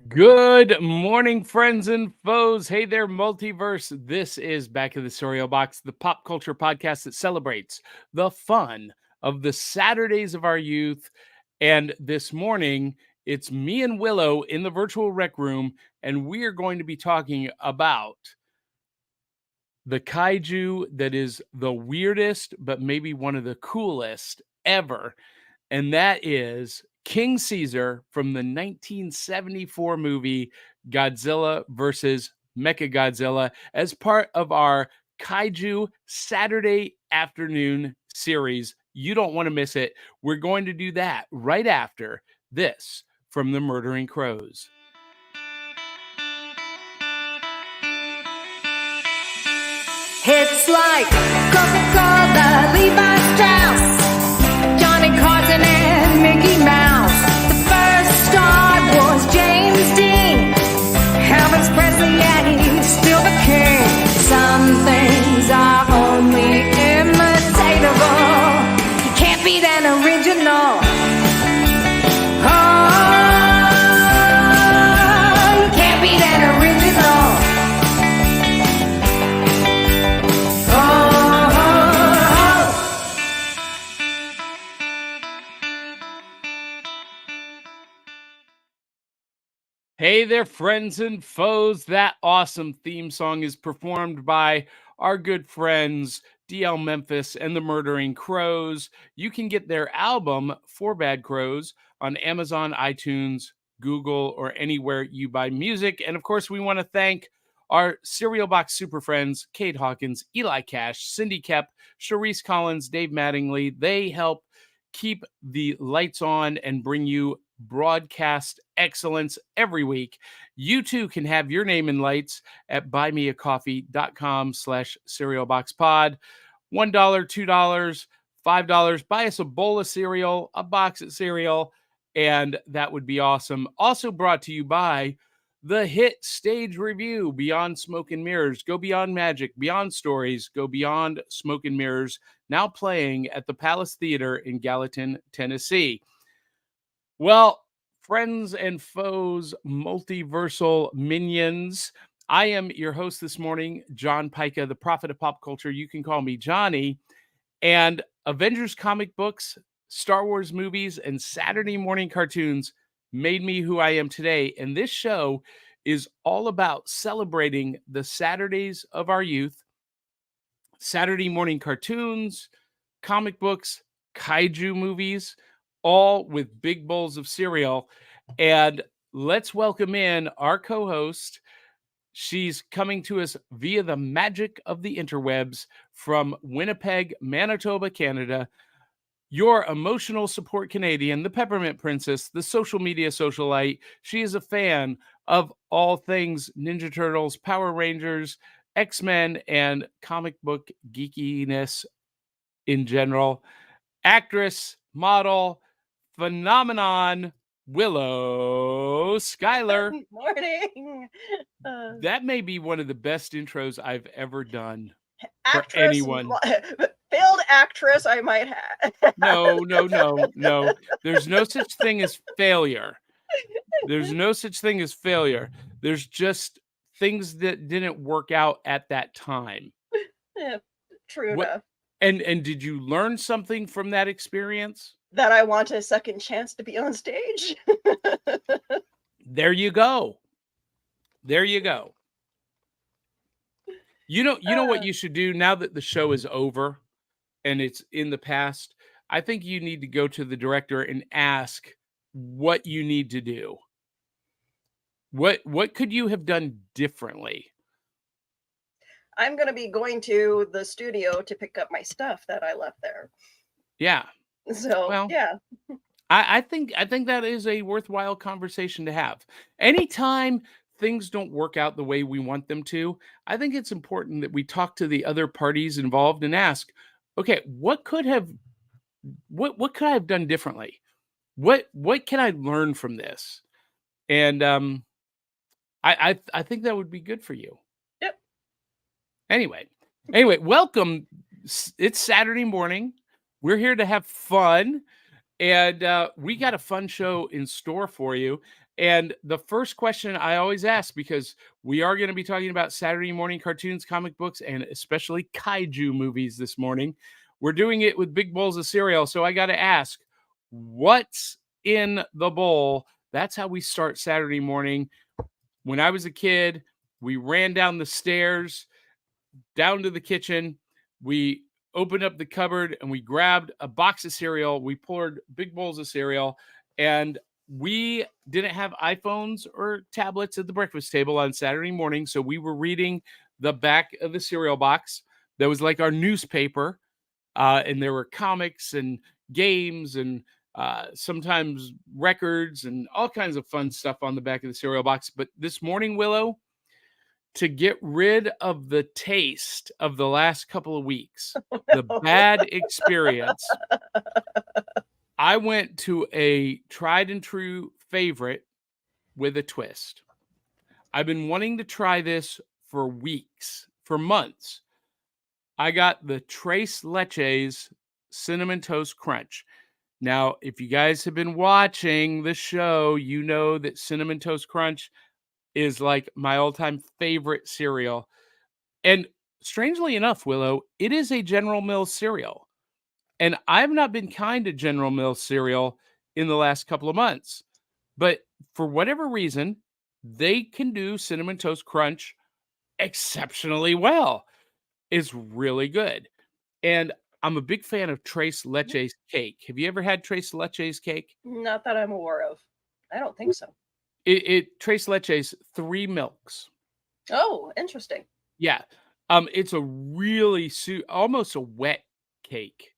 Good morning, friends and foes. Hey there, multiverse. This is Back of the Cereal Box, the pop culture podcast that celebrates the fun of the Saturdays of our youth. And this morning, it's me and Willow in the virtual rec room, and we are going to be talking about the kaiju that is the weirdest, but maybe one of the coolest ever. And that is King Caesar from the 1974 movie Godzilla versus Mechagodzilla as part of our Kaiju Saturday afternoon series. You don't want to miss it. We're going to do that right after this from the Murdering Crows. It's like Coca-Cola, Levi Strauss, Johnny Carson and Mickey Mouse. The first star was James Dean. Elvis Presley, and he's still the king. Some things are only imitatable. You can't beat an original. Oh, you can't beat an original. Hey there, friends and foes. That awesome theme song is performed by our good friends DL Memphis and the Murdering Crows. You can get their album, Four Bad Crows, on Amazon, iTunes, Google, or anywhere you buy music. And of course, we want to thank our Cereal Box super friends, Kate Hawkins, Eli Cash, Cindy Kep, Charisse Collins, Dave Mattingly. They help keep the lights on and bring you broadcast excellence every week. You too can have your name in lights at buymeacoffee.com/cerealboxpod. $1, $2, $5. Buy us a bowl of cereal, a box of cereal, and that would be awesome. Also brought to you by the hit stage review, Beyond Smoke and Mirrors. Go beyond magic, beyond stories, go beyond smoke and mirrors. Now playing at the Palace Theater in Gallatin, Tennessee. Well, friends and foes, multiversal minions, I am your host this morning, John Pica, the prophet of pop culture. You can call me Johnny. And Avengers comic books, Star Wars movies, and Saturday morning cartoons made me who I am today. And this show is all about celebrating the Saturdays of our youth, Saturday morning cartoons, comic books, kaiju movies, all with big bowls of cereal. And let's welcome in our co-host. She's coming to us via the magic of the interwebs from Winnipeg, Manitoba, Canada. Your emotional support Canadian, the Peppermint Princess, the social media socialite. She is a fan of all things Ninja Turtles, Power Rangers, X-Men, and comic book geekiness in general. Actress, model, phenomenon, Willow Schuyler. Good morning. That may be one of the best intros I've ever done Actress, for anyone. Failed actress, I might have. No. There's no such thing as failure. There's no such thing as failure. There's just things that didn't work out at that time. Yeah, true enough. And did you learn something from that experience? That I want a second chance to be on stage. There you go. There you go. You know what you should do now that the show is over and it's in the past? I think you need to go to the director and ask what you need to do. What could you have done differently? I'm going to be going to the studio to pick up my stuff that I left there. Yeah. So, Well, yeah. I think that is a worthwhile conversation to have. Anytime things don't work out the way we want them to, I think it's important that we talk to the other parties involved and ask, okay, what could I have done differently? What can I learn from this? And I think that would be good for you. Yep. Anyway, welcome. It's Saturday morning. We're here to have fun, and we got a fun show in store for you. And the first question I always ask, because we are going to be talking about Saturday morning cartoons, comic books, and especially kaiju movies this morning. We're doing it with big bowls of cereal. So I got to ask, what's in the bowl? That's how we start Saturday morning. When I was a kid, we ran down the stairs, down to the kitchen. We opened up the cupboard and we grabbed a box of cereal. We poured big bowls of cereal, and we didn't have iPhones or tablets at the breakfast table on Saturday morning. So we were reading the back of the cereal box. That was like our newspaper. And there were comics and games and sometimes records and all kinds of fun stuff on the back of the cereal box. But this morning, Willow, to get rid of the taste of the last couple of weeks, the bad experience, I went to a tried and true favorite with a twist. I've been wanting to try this for weeks, for months. I got the Tres Leches Cinnamon Toast Crunch. Now, if you guys have been watching the show, you know that Cinnamon Toast Crunch is like my all-time favorite cereal. And strangely enough, Willow, it is a General Mills cereal. And I've not been kind to General Mills cereal in the last couple of months. But for whatever reason, they can do Cinnamon Toast Crunch exceptionally well. It's really good. And I'm a big fan of Tres Leches cake. Have you ever had Tres Leches cake? Not that I'm aware of. I don't think so. Tres Leches, 3 milks. Oh, interesting. Yeah. It's a really almost a wet cake.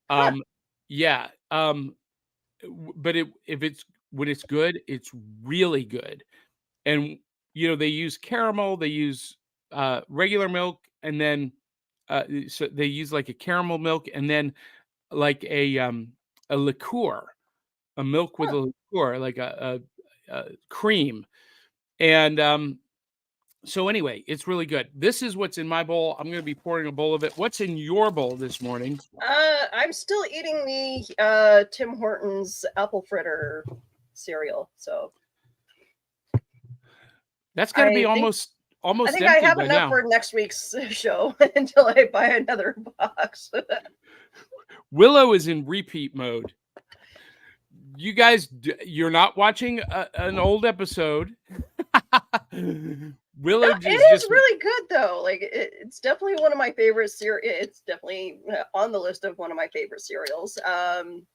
Yeah. But when it's good, it's really good. And they use caramel, they use regular milk, and then so they use like a caramel milk, and then like a liqueur, a milk with a liqueur, like a cream. And so anyway, it's really good. This is what's in my bowl. I'm going to be pouring a bowl of it. What's in your bowl this morning? I'm still eating the Tim Hortons apple fritter cereal. So that's got to be almost I think empty I have by enough now. for next week's show until I buy another box. Willow is in repeat mode. You guys, you're not watching an old episode. Willow It is really good though. Like it's definitely one of my favorite cereals. It's definitely on the list of one of my favorite cereals.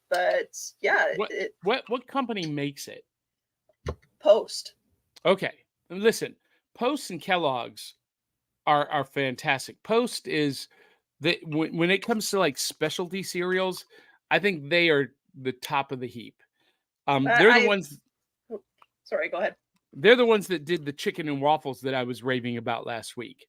But yeah, what company makes it? Post. Okay, listen, Post and Kellogg's are fantastic. Post is when it comes to like specialty cereals, I think they are the top of the heap. They're the ones. Sorry, go ahead. They're the ones that did the chicken and waffles that I was raving about last week.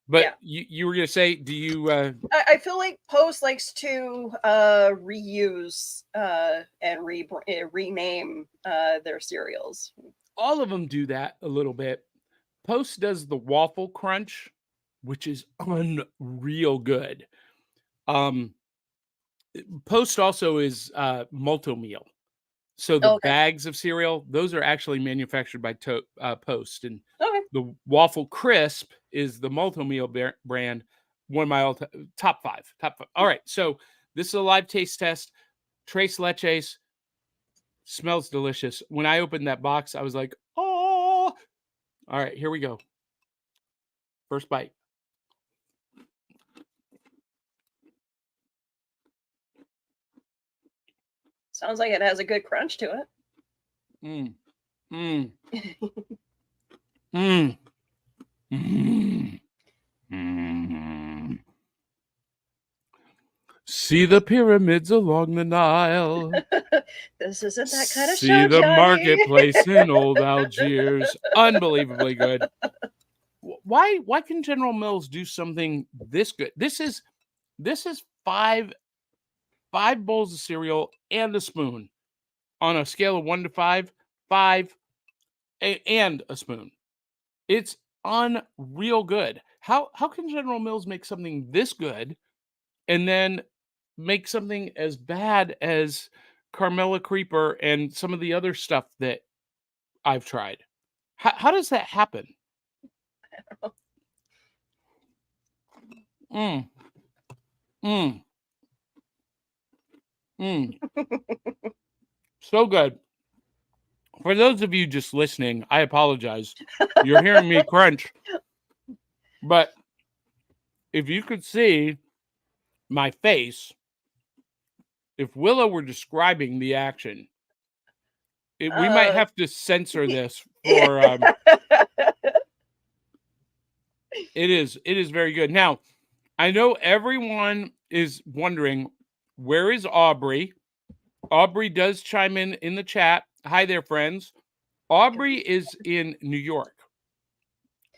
But yeah. You were going to say, do you... I feel like Post likes to reuse and rename their cereals. All of them do that a little bit. Post does the waffle crunch, which is unreal good. Post also is multi-meal. So the bags of cereal, those are actually manufactured by Post. And the Waffle Crisp is the multi-meal brand, one of my top five. All right, so this is a live taste test. Tres Leches smells delicious. When I opened that box, I was like, oh. All right, here we go. First bite. Sounds like it has a good crunch to it. See the pyramids along the Nile. This isn't that kind of show, See the Johnny. marketplace in old Algiers. Unbelievably good. Why can General Mills do something this good? This is 5 bowls of cereal and a spoon on a scale of 1 to 5, 5 and a spoon. It's unreal good. How can General Mills make something this good and then make something as bad as Carmella Creeper and some of the other stuff that I've tried. How does that happen? Mm. Mm. Mm. So good. For those of you just listening, I apologize. You're hearing me crunch. But if you could see my face, if Willow were describing the action, we might have to censor this for it is very good. Now, I know everyone is wondering, where is Aubrey? Aubrey does chime in the chat. Hi there, friends. Aubrey is in New York.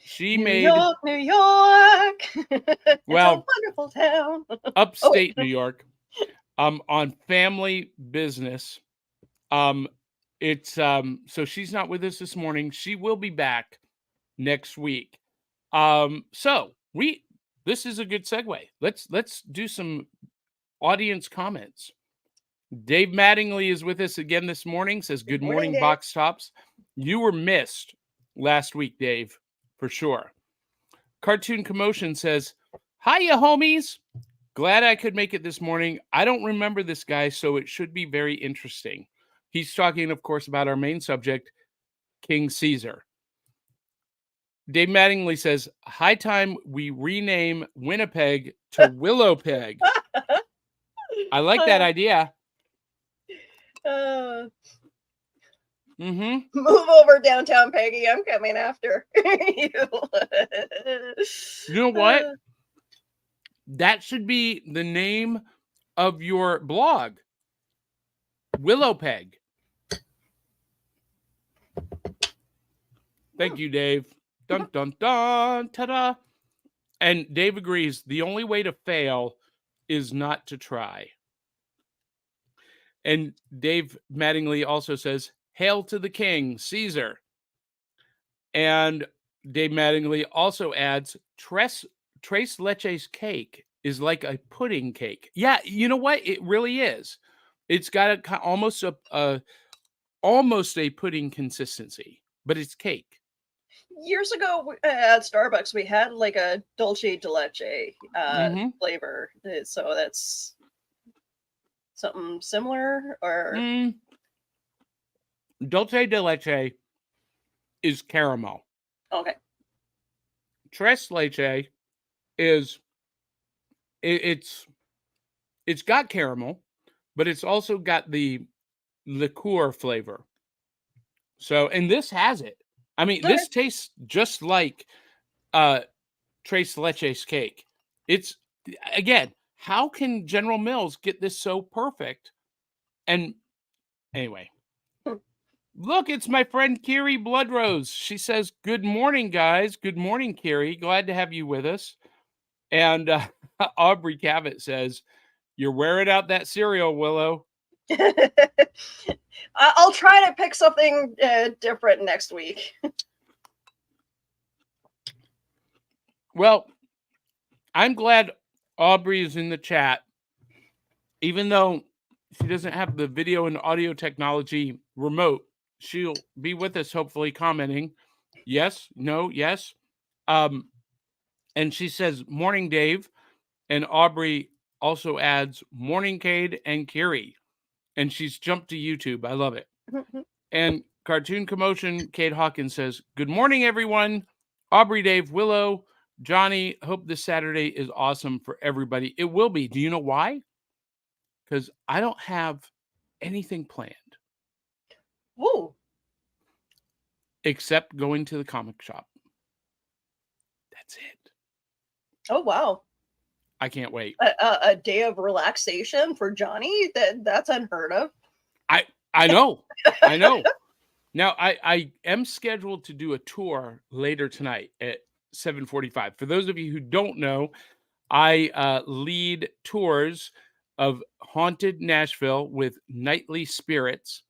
She New made York, New York. It's well, a wonderful town. upstate New York. On family business. It's so she's not with us this morning. She will be back next week. So this is a good segue. Let's do some audience comments. Dave Mattingly is with us again this morning. Says, good morning, Dave. Box Tops. You were missed last week, Dave, for sure. Cartoon Commotion says, hiya, homies. Glad I could make it this morning. I don't remember this guy, so it should be very interesting. He's talking, of course, about our main subject, King Caesar. Dave Mattingly says, high time we rename Winnipeg to Willowpeg. I like that idea. Move over downtown, Peggy. I'm coming after you. You know what? That should be the name of your blog. Willowpeg. Thank you, Dave. Dun, dun, dun, ta-da. And Dave agrees, the only way to fail is not to try. And Dave Mattingly also says, hail to the king, Caesar. And Dave Mattingly also adds, Tres Leches cake is like a pudding cake. Yeah, you know what? It really is. It's got almost a pudding consistency, but it's cake. Years ago at Starbucks, we had like a dulce de leche flavor. So that's something similar, or dulce de leche is caramel. Okay. Tres leche is it's got caramel, but it's also got the liqueur flavor. So, and this has it. I mean, this tastes just like Tres Leches cake. It's, again, how can General Mills get this so perfect? And anyway, look, it's my friend Kiri Bloodrose. She says, good morning, guys. Good morning, Kiri. Glad to have you with us. And Aubrey Cavett says, you're wearing out that cereal, Willow. I'll try to pick something different next week. Well, I'm glad Aubrey is in the chat, even though she doesn't have the video and audio technology remote. She'll be with us, hopefully, commenting. Yes, no, yes. And she says, morning, Dave. And Aubrey also adds, morning, Cade and Kiri. And she's jumped to YouTube. I love it. And Cartoon Commotion, Kate Hawkins says, good morning, everyone. Aubrey, Dave, Willow, Johnny, hope this Saturday is awesome for everybody. It will be. Do you know why? Because I don't have anything planned. Whoa. Except going to the comic shop. That's it. Oh, wow. I can't wait. A day of relaxation for Johnny? That's unheard of. I know. I know. Now, I am scheduled to do a tour later tonight at 7:45. For those of you who don't know, I lead tours of Haunted Nashville with Nightly Spirits.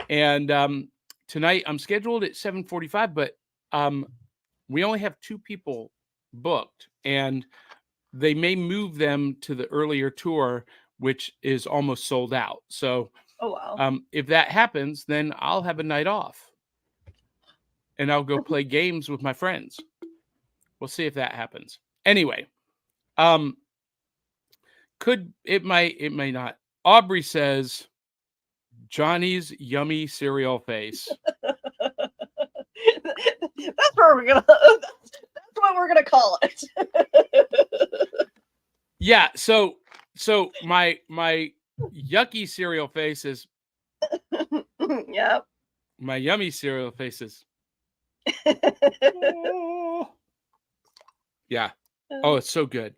And tonight I'm scheduled at 7:45, but we only have 2 people booked. And they may move them to the earlier tour, which is almost sold out. So Oh, wow. If that happens, then I'll have a night off. And I'll go play games with my friends. We'll see if that happens. Anyway, it may not. Aubrey says Johnny's yummy cereal face. That's what we're gonna call it. Yeah, so my yucky cereal face is Yep. my yummy cereal face is oh. Yeah. Oh, it's so good.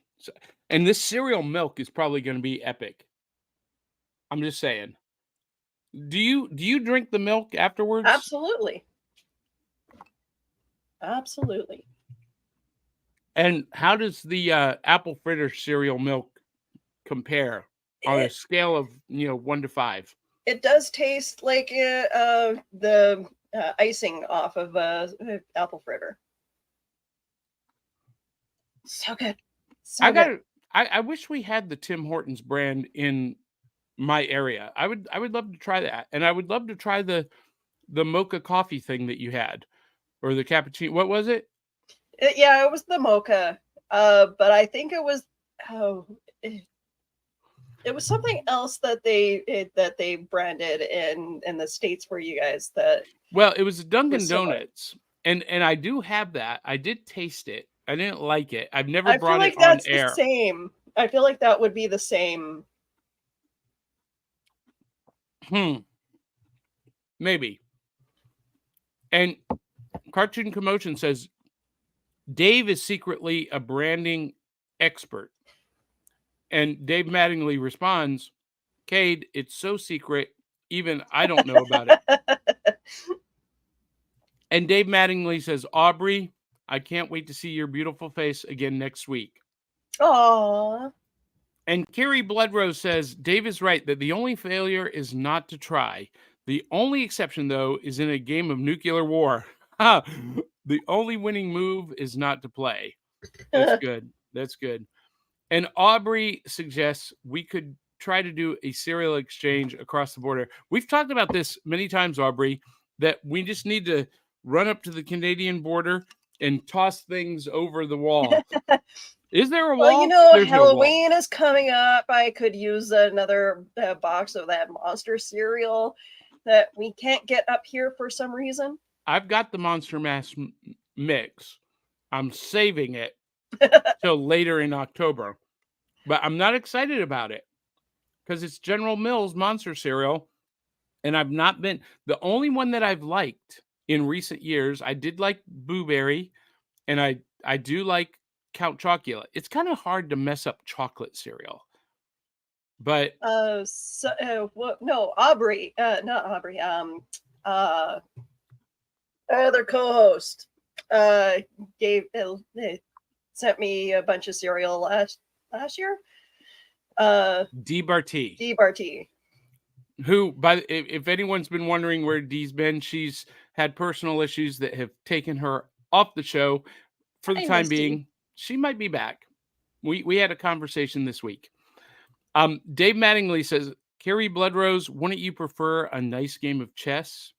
And this cereal milk is probably going to be epic. I'm just saying. Do you drink the milk afterwards? Absolutely. Absolutely. And how does the apple fritter cereal milk compare on a scale of 1 to 5? It does taste like the icing off of apple fritter. So good. So good. I wish we had the Tim Hortons brand in my area. I would love to try that, and I would love to try the mocha coffee thing that you had, or the cappuccino. What was it? Yeah, it was the mocha. But I think it was it was something else that they branded in the States for you guys. Well, it was Dunkin' Donuts, and I do have that. I did taste it. I didn't like it. I've never brought it on air. The same. I feel like that would be the same. Maybe. And Cartoon Commotion says Dave is secretly a branding expert. And Dave Mattingly responds, Cade, it's so secret, even I don't know about it. And Dave Mattingly says, Aubrey, I can't wait to see your beautiful face again next week. Aww. And Carrie Bloodrose says, Dave is right that the only failure is not to try. The only exception, though, is in a game of nuclear war. The only winning move is not to play. That's good. That's good. And Aubrey suggests we could try to do a cereal exchange across the border. We've talked about this many times, Aubrey, that we just need to run up to the Canadian border and toss things over the wall. Is there a wall? Well, There's Halloween is coming up. I could use another box of that monster cereal that we can't get up here for some reason. I've got the Monster Mash mix. I'm saving it till later in October. But I'm not excited about it because it's General Mills monster cereal. And I've not been... The only one that I've liked in recent years, I did like Blueberry, and I do like Count Chocula. It's kind of hard to mess up chocolate cereal. But no, Aubrey, not Aubrey. Other co-host sent me a bunch of cereal last year. D. Barty. Who, if anyone's been wondering where Dee's been, she's had personal issues that have taken her off the show for the time being. She might be back. We had a conversation this week. Dave Mattingly says, Carrie Bloodrose, wouldn't you prefer a nice game of chess?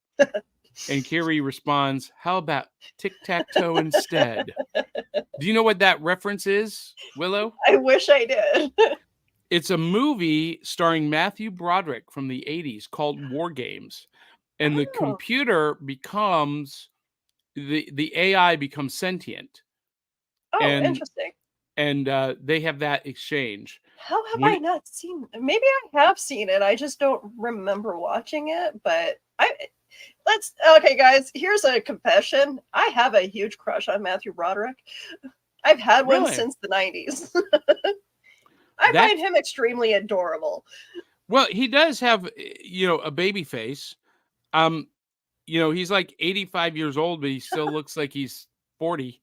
And Carrie responds, how about tic-tac-toe instead? Do you know what that reference is, Willow? I wish I did. It's a movie starring Matthew Broderick from the 80s called War Games. And the computer becomes, the AI becomes sentient. Oh, interesting. And they have that exchange. How have I not seen it? Maybe I have seen it. I just don't remember watching it. But okay, guys, here's a confession. I have a huge crush on Matthew Broderick. I've had one since the 90s. I find him extremely adorable. Well, he does have, a baby face. He's like 85 years old, but he still looks like he's 40.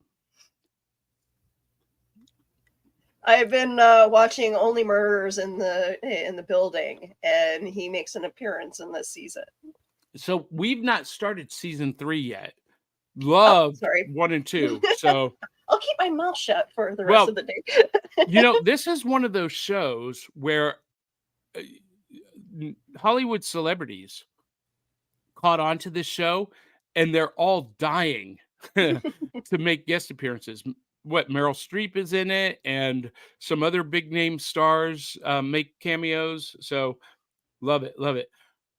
I've been watching Only Murders in the Building, and he makes an appearance in this season. So we've not started season 3 yet. Love 1 and 2. So I'll keep my mouth shut for the rest of the day. This is one of those shows where Hollywood celebrities caught on to this show, and they're all dying to make guest appearances. What, Meryl Streep is in it, and some other big name stars make cameos. So love it, love it.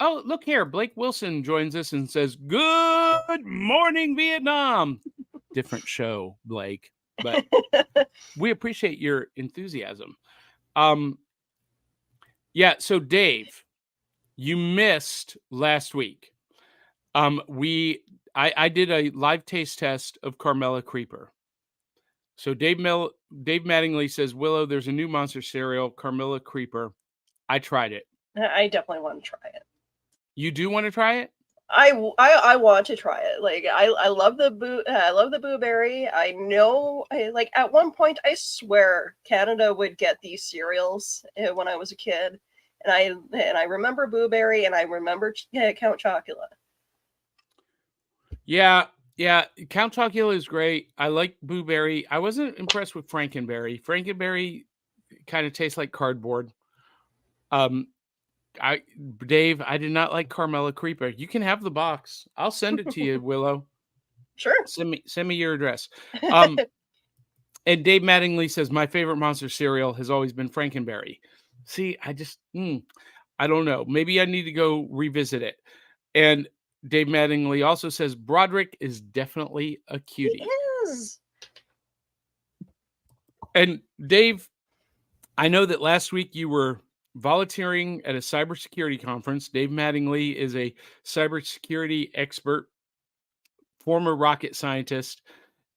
Oh, look here, Blake Wilson joins us and says, "Good morning, Vietnam." Different show, Blake, but we appreciate your enthusiasm. Yeah, so Dave, you missed last week. I did a live taste test of Carmella Creeper. So Dave Mattingly says, "Willow, there's a new monster cereal, Carmilla Creeper." I tried it. I definitely want to try it. You do want to try it? I want to try it. Like I love the blueberry. I know. Like at one point, I swear Canada would get these cereals when I was a kid, and I remember blueberry and I remember Count Chocula. Yeah, Count Chocula is great. I like blueberry. I wasn't impressed with Frankenberry. Frankenberry kind of tastes like cardboard. Dave, I did not like Carmella Creeper. You can have the box. I'll send it to you, Willow. Sure. Send me your address. And Dave Mattingly says, "My favorite monster cereal has always been Frankenberry." See, I just, I don't know. Maybe I need to go revisit it. And Dave Mattingly also says, "Broderick is definitely a cutie." He is. And Dave, I know that last week you were volunteering at a cybersecurity conference. Dave Mattingly is a cybersecurity expert, former rocket scientist,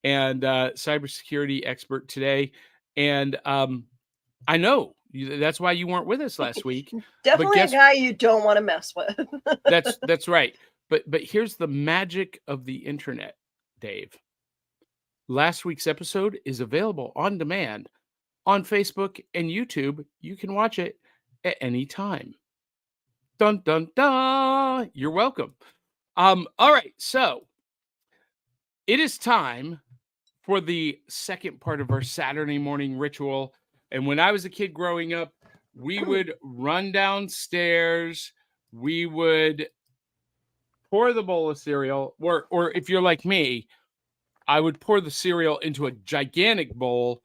and cybersecurity expert today. And I know that's why you weren't with us last week. Definitely a guy you don't want to mess with. That's right. But here's the magic of the internet, Dave. Last week's episode is available on demand on Facebook and YouTube. You can watch it at any time. Dun, dun, dun. You're welcome. All right. So it is time for the second part of our Saturday morning ritual. And when I was a kid growing up, we would run downstairs. We would pour the bowl of cereal, or if you're like me, I would pour the cereal into a gigantic bowl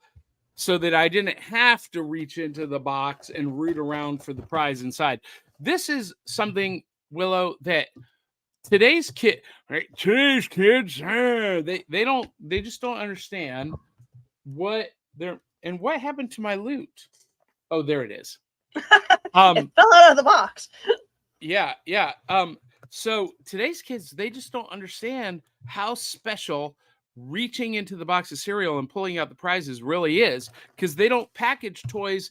so that I didn't have to reach into the box and root around for the prize inside. This is something, Willow, that today's kids, they just don't understand what they're, and what happened to my loot. Oh, there it is. It fell out of the box. Yeah. So today's kids, they just don't understand how special reaching into the box of cereal and pulling out the prizes really is, because they don't package toys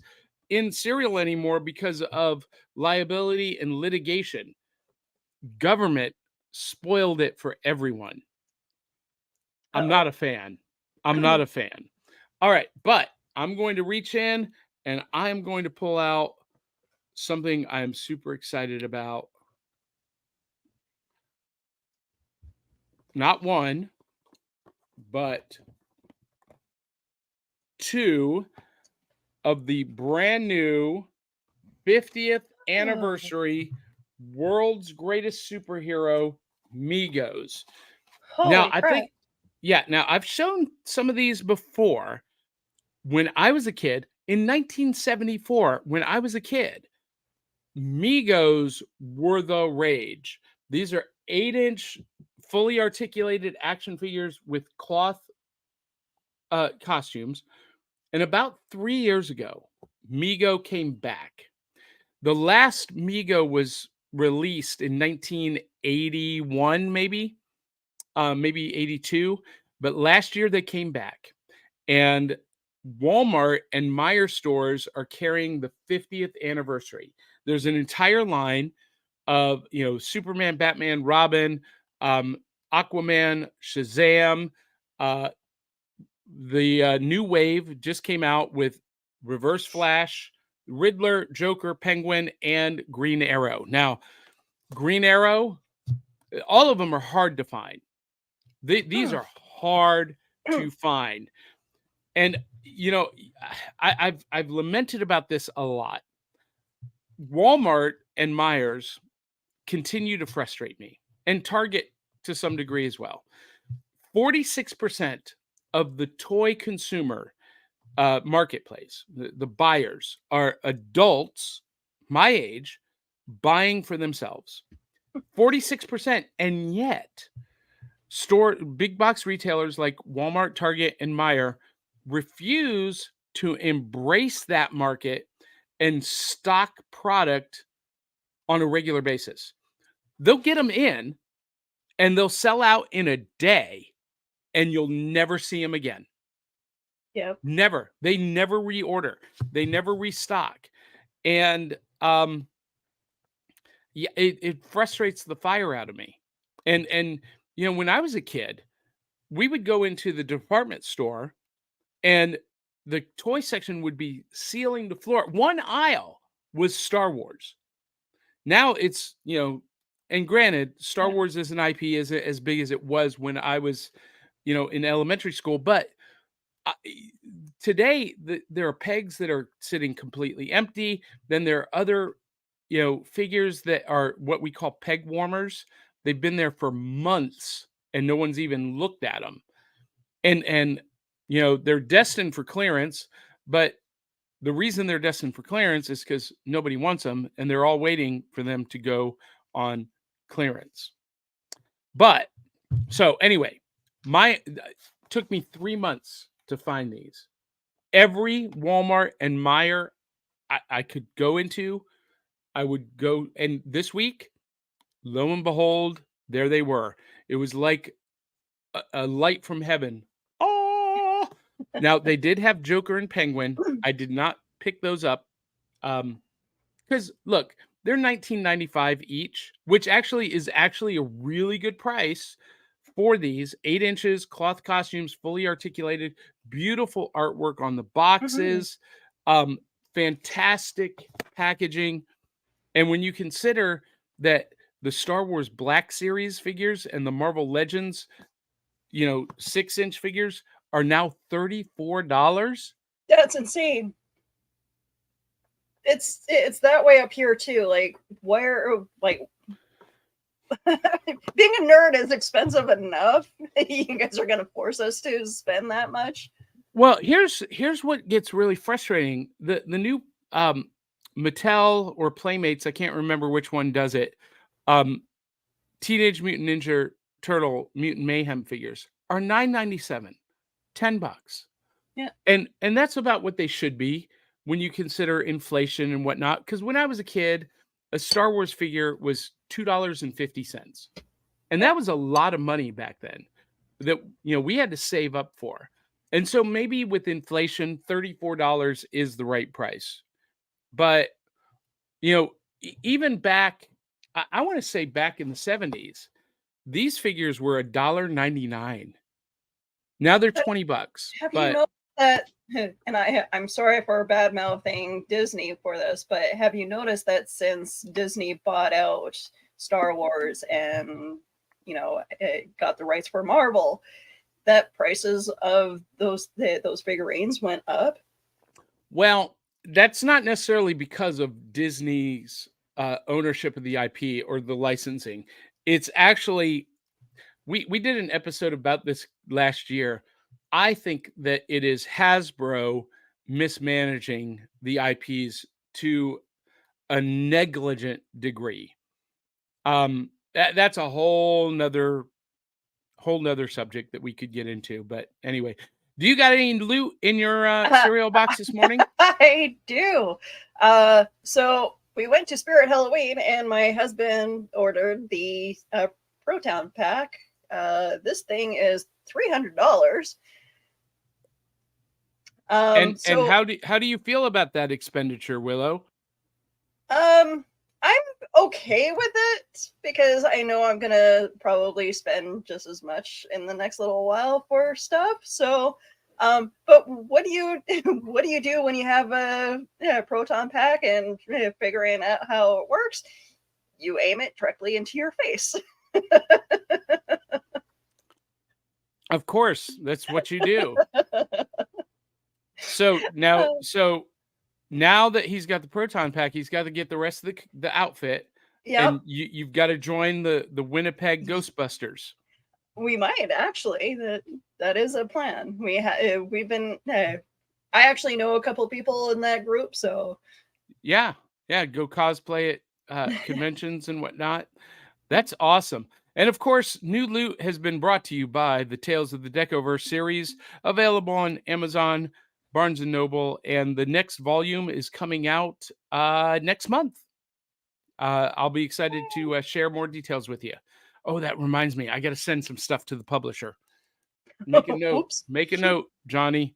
in cereal anymore because of liability and litigation. Government spoiled it for everyone. I'm not a fan. I'm not a fan. All right, but I'm going to reach in and I'm going to pull out something I'm super excited about. Not one, but two of the brand new 50th anniversary World's Greatest Superhero Megos. Holy I think, now I've shown some of these before. When I was a kid, in 1974, when I was a kid, Megos were the rage. These are 8-inch fully articulated action figures with cloth costumes. And about 3 years ago, Mego came back. The last Mego was released in 1981, maybe 82. But last year they came back. And Walmart and Meijer stores are carrying the 50th anniversary. There's an entire line of, Superman, Batman, Robin, Aquaman, Shazam. The new wave just came out with Reverse Flash, Riddler, Joker, Penguin, and Green Arrow. Now, Green Arrow, all of them are hard to find. These are hard to find. And, I've lamented about this a lot. Walmart and Myers continue to frustrate me, and Target to some degree as well. 46% of the toy consumer marketplace, the buyers, are adults my age buying for themselves. 46%. And yet, big box retailers like Walmart, Target, and Meijer refuse to embrace that market and stock product on a regular basis. They'll get them in and they'll sell out in a day and you'll never see them again. Yep. Never. They never reorder. They never restock. And yeah, it frustrates the fire out of me. And you know, when I was a kid, we would go into the department store and the toy section would be sealing the floor. One aisle was Star Wars. Now it's, you know, and granted, Star Wars as an IP is as big as it was when I was, you know, in elementary school. But today, there are pegs that are sitting completely empty. Then there are other, you know, figures that are what we call peg warmers. They've been there for months and no one's even looked at them. And you know, they're destined for clearance, but the reason they're destined for clearance is because nobody wants them and they're all waiting for them to go on clearance. But so anyway, took me 3 months to find these. Every Walmart and Meijer I could go into, I would go, and this week, lo and behold, there they were. It was like a light from heaven. Oh, now they did have Joker and Penguin. I did not pick those up because look, they're $19.95 each, which actually is a really good price for these 8 inches, cloth costumes, fully articulated, beautiful artwork on the boxes, fantastic packaging. And when you consider that the Star Wars Black Series figures and the Marvel Legends, you know, 6-inch figures are now $34. That's insane. It's that way up here too. Like, where, like, being a nerd is expensive enough. You guys are gonna force us to spend that much. Well, here's what gets really frustrating. The new Mattel or Playmates, I can't remember which one does it. Teenage Mutant Ninja Turtle Mutant Mayhem figures are $9.97, $10. Yeah. And that's about what they should be when you consider inflation and whatnot. Because when I was a kid, a Star Wars figure was $2.50. And that was a lot of money back then that, you know, we had to save up for. And so maybe with inflation, $34 is the right price. But, you know, even back, I want to say back in the 70s, these figures were $1.99. Now they're $20. Have you noticed that? And I'm sorry for bad mouthing Disney for this, but have you noticed that since Disney bought out Star Wars and, you know, it got the rights for Marvel, that prices of those figurines went up? Well, that's not necessarily because of Disney's ownership of the IP or the licensing. It's actually, we did an episode about this last year. I think that it is Hasbro mismanaging the IPs to a negligent degree. That's a whole nother subject that we could get into. But anyway, do you got any loot in your cereal box this morning? I do. So we went to Spirit Halloween and my husband ordered the Proton pack. This thing is $300. And how do you feel about that expenditure, Willow? I'm okay with it because I know I'm gonna probably spend just as much in the next little while for stuff. So, but what do you do when you have a proton pack and figuring out how it works? You aim it directly into your face. Of course, that's what you do. So now, now that he's got the proton pack, he's got to get the rest of the outfit. Yep. And you've got to join the Winnipeg Ghostbusters. We might actually. That is a plan. We've been. I actually know a couple people in that group, so Yeah, go cosplay at conventions and whatnot. That's awesome. And of course, New Loot has been brought to you by the Tales of the Decoverse series, available on Amazon, Barnes and Noble, and the next volume is coming out next month. I'll be excited to share more details with you. Oh, that reminds me, I got to send some stuff to the publisher. Make a note. Oops. Make a note, Johnny.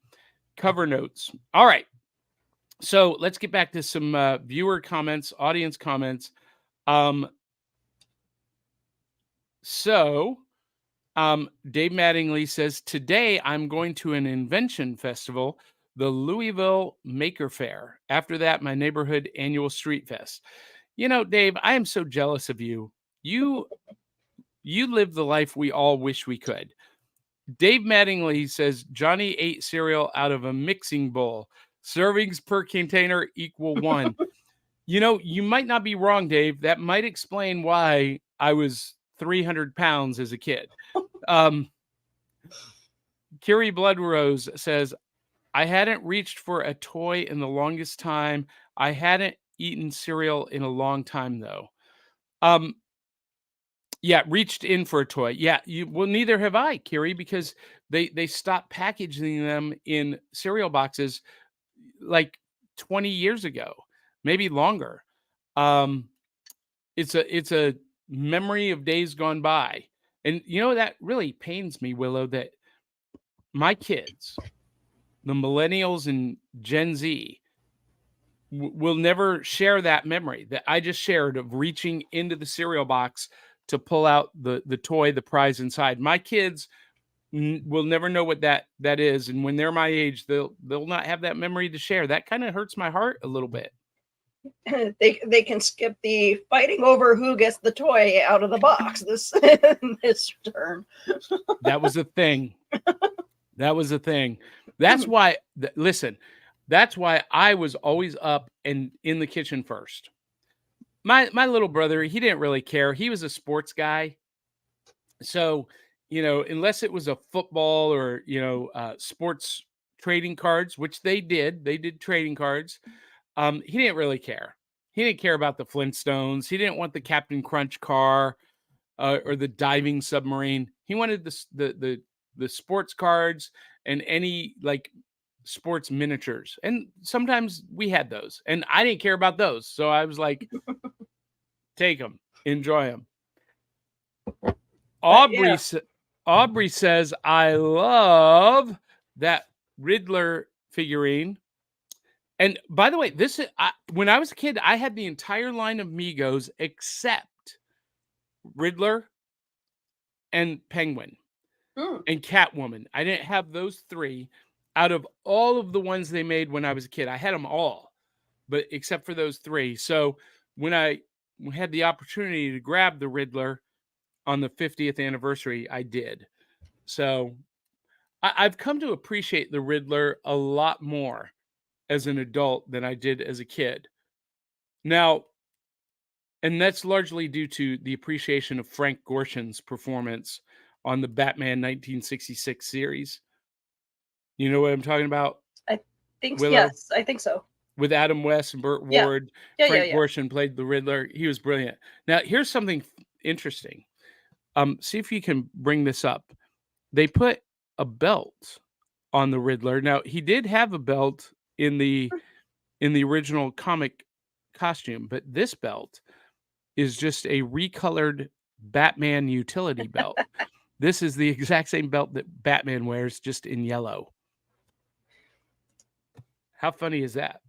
Cover notes. All right. So let's get back to some viewer comments, audience comments. Dave Mattingly says, today I'm going to an invention festival, the Louisville Maker Fair. After that, my neighborhood annual street fest. You know, Dave, I am so jealous of you. You live the life we all wish we could. Dave Mattingly says, Johnny ate cereal out of a mixing bowl. Servings per container equal 1. You know, you might not be wrong, Dave. That might explain why I was 300 pounds as a kid. Curie Bloodrose says, I hadn't reached for a toy in the longest time. I hadn't eaten cereal in a long time, though. Yeah, reached in for a toy. Yeah, well, neither have I, Curie, because they stopped packaging them in cereal boxes like 20 years ago, maybe longer. It's a memory of days gone by. And you know, that really pains me, Willow, that my kids, the millennials and Gen Z, will never share that memory that I just shared of reaching into the cereal box to pull out the toy, the prize inside. My kids will never know what that is, and when they're my age, they'll not have that memory to share. That kind of hurts my heart a little bit. they can skip the fighting over who gets the toy out of the box this turn. That was a thing. That was a thing. That's why. Listen, that's why I was always up and in the kitchen first. My little brother, he didn't really care. He was a sports guy, so you know, unless it was a football or sports trading cards, which they did trading cards. He didn't really care. He didn't care about the Flintstones. He didn't want the Captain Crunch car or the diving submarine. He wanted the sports cards and any like sports miniatures. And sometimes we had those, and I didn't care about those. So I was like, take them, enjoy them. Aubrey says, I love that Riddler figurine. And by the way, when I was a kid, I had the entire line of Megos except Riddler and Penguin and Catwoman. I didn't have those 3 out of all of the ones they made when I was a kid. I had them all, but except for those 3. So when I had the opportunity to grab the Riddler on the 50th anniversary, I did. So I've come to appreciate the Riddler a lot more as an adult than I did as a kid. Now, and that's largely due to the appreciation of Frank Gorshin's performance on the Batman 1966 series. You know what I'm talking about? I think Willow? Yes, I think so. With Adam West and Burt Yeah. Ward, Yeah, Frank Gorshin played the Riddler. He was brilliant. Now, here's something interesting. See if you can bring this up. They put a belt on the Riddler. Now, he did have a belt in the original comic costume, but this belt is just a recolored Batman utility belt. This is the exact same belt that Batman wears, just in yellow. How funny is that?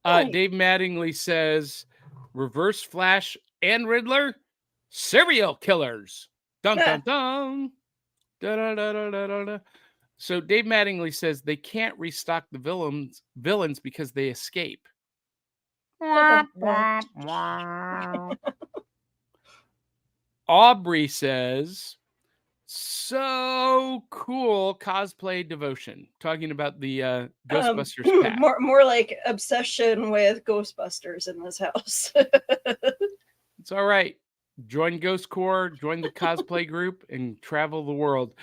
Dave Mattingly says, Reverse Flash and Riddler, serial killers. Dun, dun, dun. Da, da, da, da, da, da, da. So Dave Mattingly says they can't restock the villains because they escape. Aubrey says, So cool cosplay devotion. Talking about the Ghostbusters pack. More like obsession with Ghostbusters in this house. It's all right. Join Ghost Corps, join the cosplay group, and travel the world.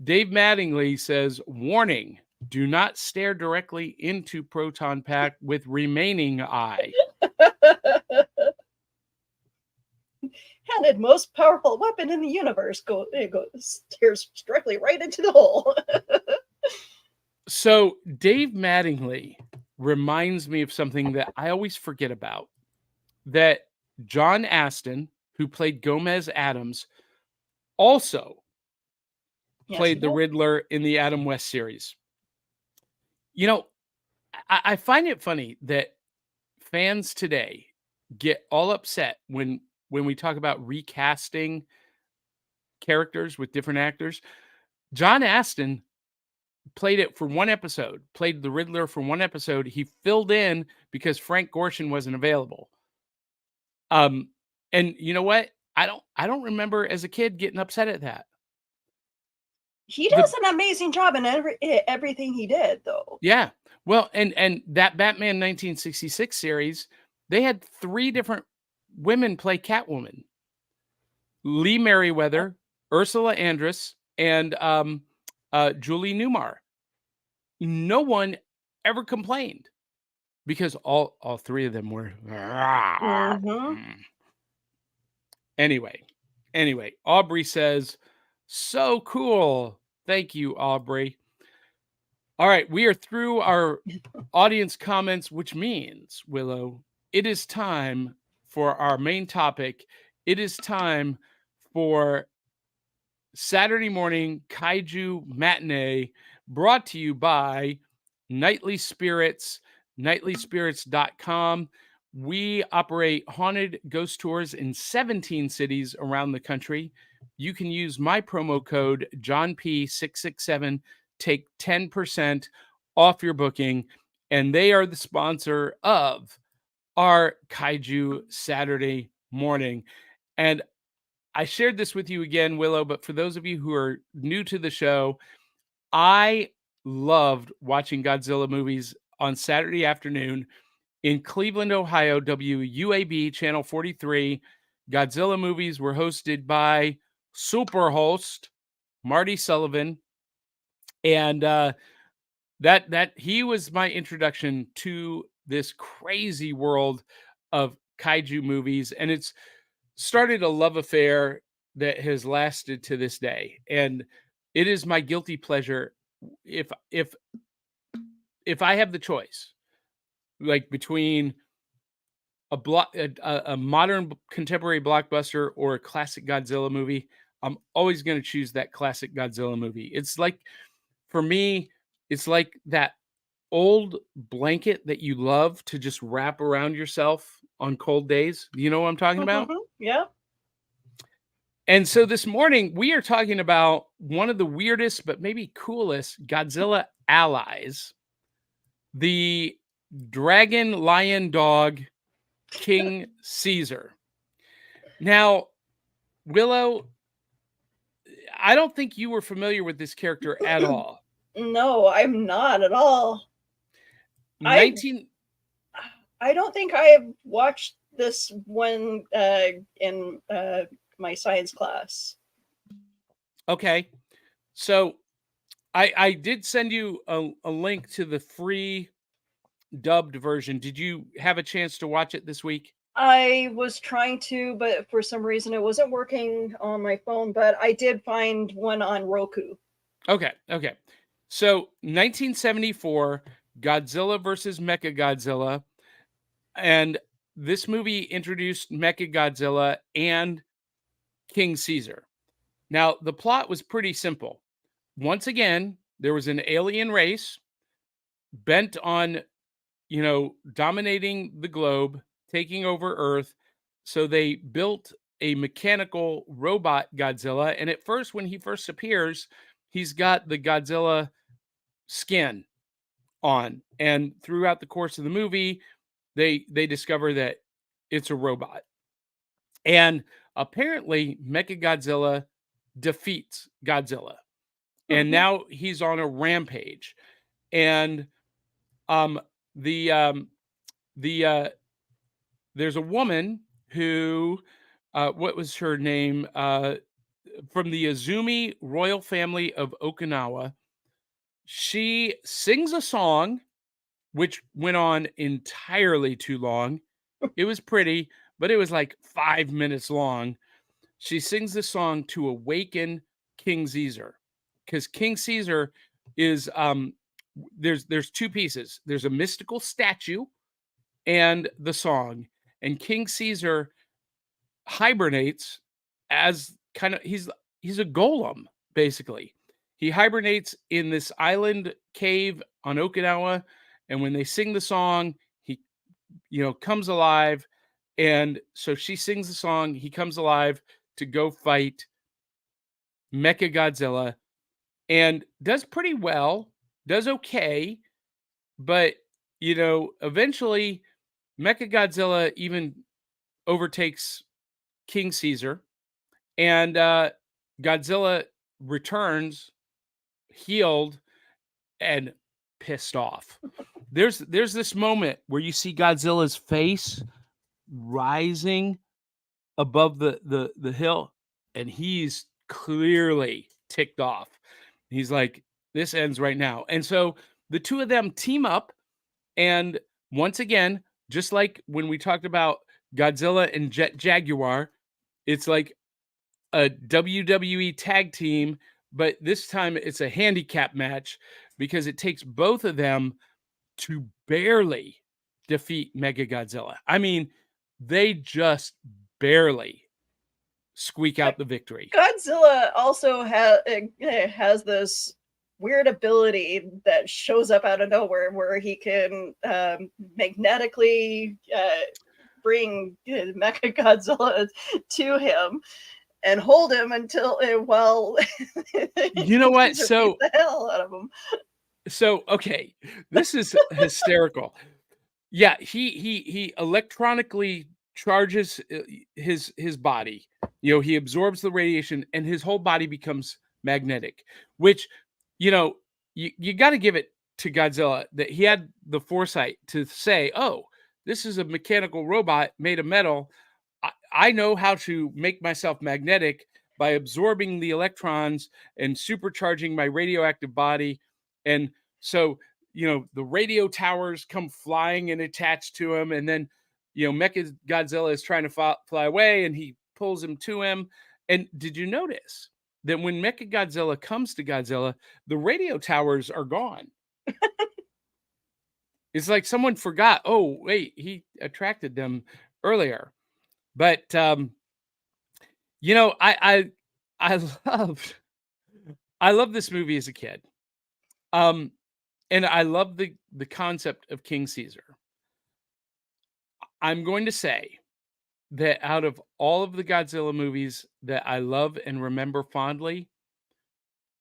Dave Mattingly says, warning, do not stare directly into Proton Pack with remaining eye. Handed most powerful weapon in the universe. It stares directly right into the hole. So Dave Mattingly reminds me of something that I always forget about. That John Astin, who played Gomez Adams, also played the Riddler in the Adam West series. You know, I find it funny that fans today get all upset when we talk about recasting characters with different actors. John Astin played it for one episode, played the Riddler for one episode. He filled in because Frank Gorshin wasn't available. And you know what? I don't remember as a kid getting upset at that. He does an amazing job in everything he did, though. Yeah. Well, and that Batman 1966 series, they had 3 different women play Catwoman. Lee Merriweather, Ursula Andress, and Julie Newmar. No one ever complained because all 3 of them were. Anyway, Aubrey says, so cool. Thank you, Aubrey. All right, we are through our audience comments, which means, Willow, it is time for our main topic. It is time for Saturday morning Kaiju Matinee, brought to you by Nightly Spirits, nightlyspirits.com. We operate haunted ghost tours in 17 cities around the country. You can use my promo code JohnP667, take 10% off your booking, and they are the sponsor of our Kaiju Saturday morning. And I shared this with you again, Willow, but for those of you who are new to the show, I loved watching Godzilla movies on Saturday afternoon in Cleveland, Ohio, WUAB channel 43. Godzilla movies were hosted by super host Marty Sullivan, and that he was my introduction to this crazy world of kaiju movies, and it's started a love affair that has lasted to this day. And it is my guilty pleasure if I have the choice, like between a modern contemporary blockbuster or a classic Godzilla movie, I'm always going to choose that classic Godzilla movie. It's like, for me, it's like that old blanket that you love to just wrap around yourself on cold days. You know what I'm talking about? Yeah. And so this morning we are talking about one of the weirdest, but maybe coolest Godzilla allies, the dragon lion dog King Caesar. Now, Willow, I don't think you were familiar with this character at all. No, I'm not at all. I don't think I have watched this one in my science class. Okay. So I did send you a link to the free dubbed version. Did you have a chance to watch it this week? I was trying to, but for some reason it wasn't working on my phone, but I did find one on Roku. Okay. So 1974, Godzilla versus Mechagodzilla. And this movie introduced Mechagodzilla and King Caesar. Now, the plot was pretty simple. Once again, there was an alien race bent on, dominating the globe, taking over Earth. So they built a mechanical robot Godzilla. And at first, when he first appears, he's got the Godzilla skin on. And throughout the course of the movie, they discover that it's a robot. And apparently, Mechagodzilla defeats Godzilla. And now he's on a rampage. And the there's a woman who what was her name? From the Azumi royal family of Okinawa. She sings a song which went on entirely too long. It was pretty, but it was like 5 minutes long. She sings the song to awaken King Caesar, because King Caesar is there's two pieces. There's a mystical statue and the song, and King Caesar hibernates as kind of he's a golem basically. He hibernates in this island cave on Okinawa, and when they sing the song, he comes alive. And so she sings the song, he comes alive to go fight Mechagodzilla, and does pretty well, does okay, but eventually Mechagodzilla even overtakes King Caesar, and Godzilla returns healed and pissed off. There's this moment where you see Godzilla's face rising above the hill, and he's clearly ticked off. He's like, this ends right now. And so the two of them team up, and once again, just like when we talked about Godzilla and Jet Jaguar, it's like a WWE tag team, but this time it's a handicap match because it takes both of them to barely defeat Mechagodzilla. I mean, they just barely squeak out the victory. Godzilla also has this weird ability that shows up out of nowhere, where he can magnetically bring Mechagodzilla to him and hold him until you know what? So the hell out of him. So okay, this is hysterical. Yeah, he electronically charges his body. He absorbs the radiation, and his whole body becomes magnetic. Which, you got to give it to Godzilla that he had the foresight to say, "Oh, this is a mechanical robot made of metal. I know how to make myself magnetic by absorbing the electrons and supercharging my radioactive body." And so, the radio towers come flying and attach to him. And then, Mechagodzilla is trying to fly away, and he pulls him to him. And did you notice that when Mechagodzilla comes to Godzilla, the radio towers are gone? It's like someone forgot, oh, wait, he attracted them earlier. But, I loved this movie as a kid. And I love the concept of King Caesar. I'm going to say that out of all of the Godzilla movies that I love and remember fondly,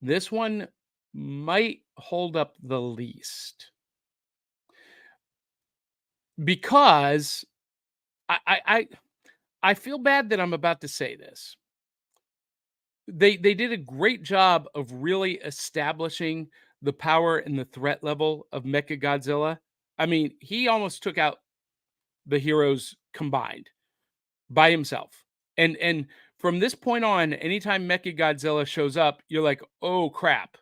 this one might hold up the least. Because I feel bad that I'm about to say this. They did a great job of really establishing the power and the threat level of Mechagodzilla. I mean, he almost took out the heroes combined by himself. And from this point on, anytime Mechagodzilla shows up, you're like, oh crap,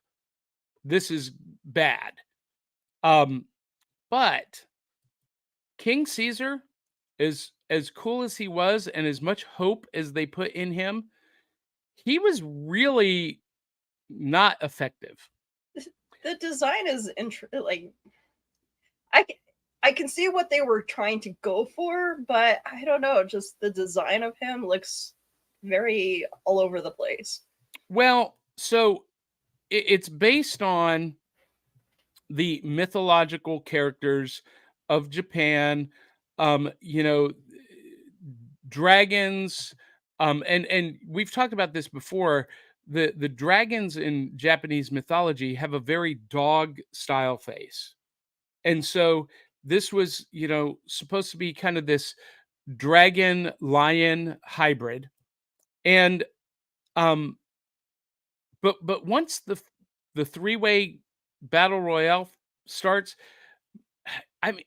this is bad. But King Caesar, is as cool as he was and as much hope as they put in him, he was really not effective. The design is I can see what they were trying to go for, but I don't know, just the design of him looks very all over the place. Well, so it's based on the mythological characters of Japan, dragons, and we've talked about this before. The dragons in Japanese mythology have a very dog style face. And so this was, supposed to be kind of this dragon lion hybrid. And But once the three-way battle royale starts, I mean,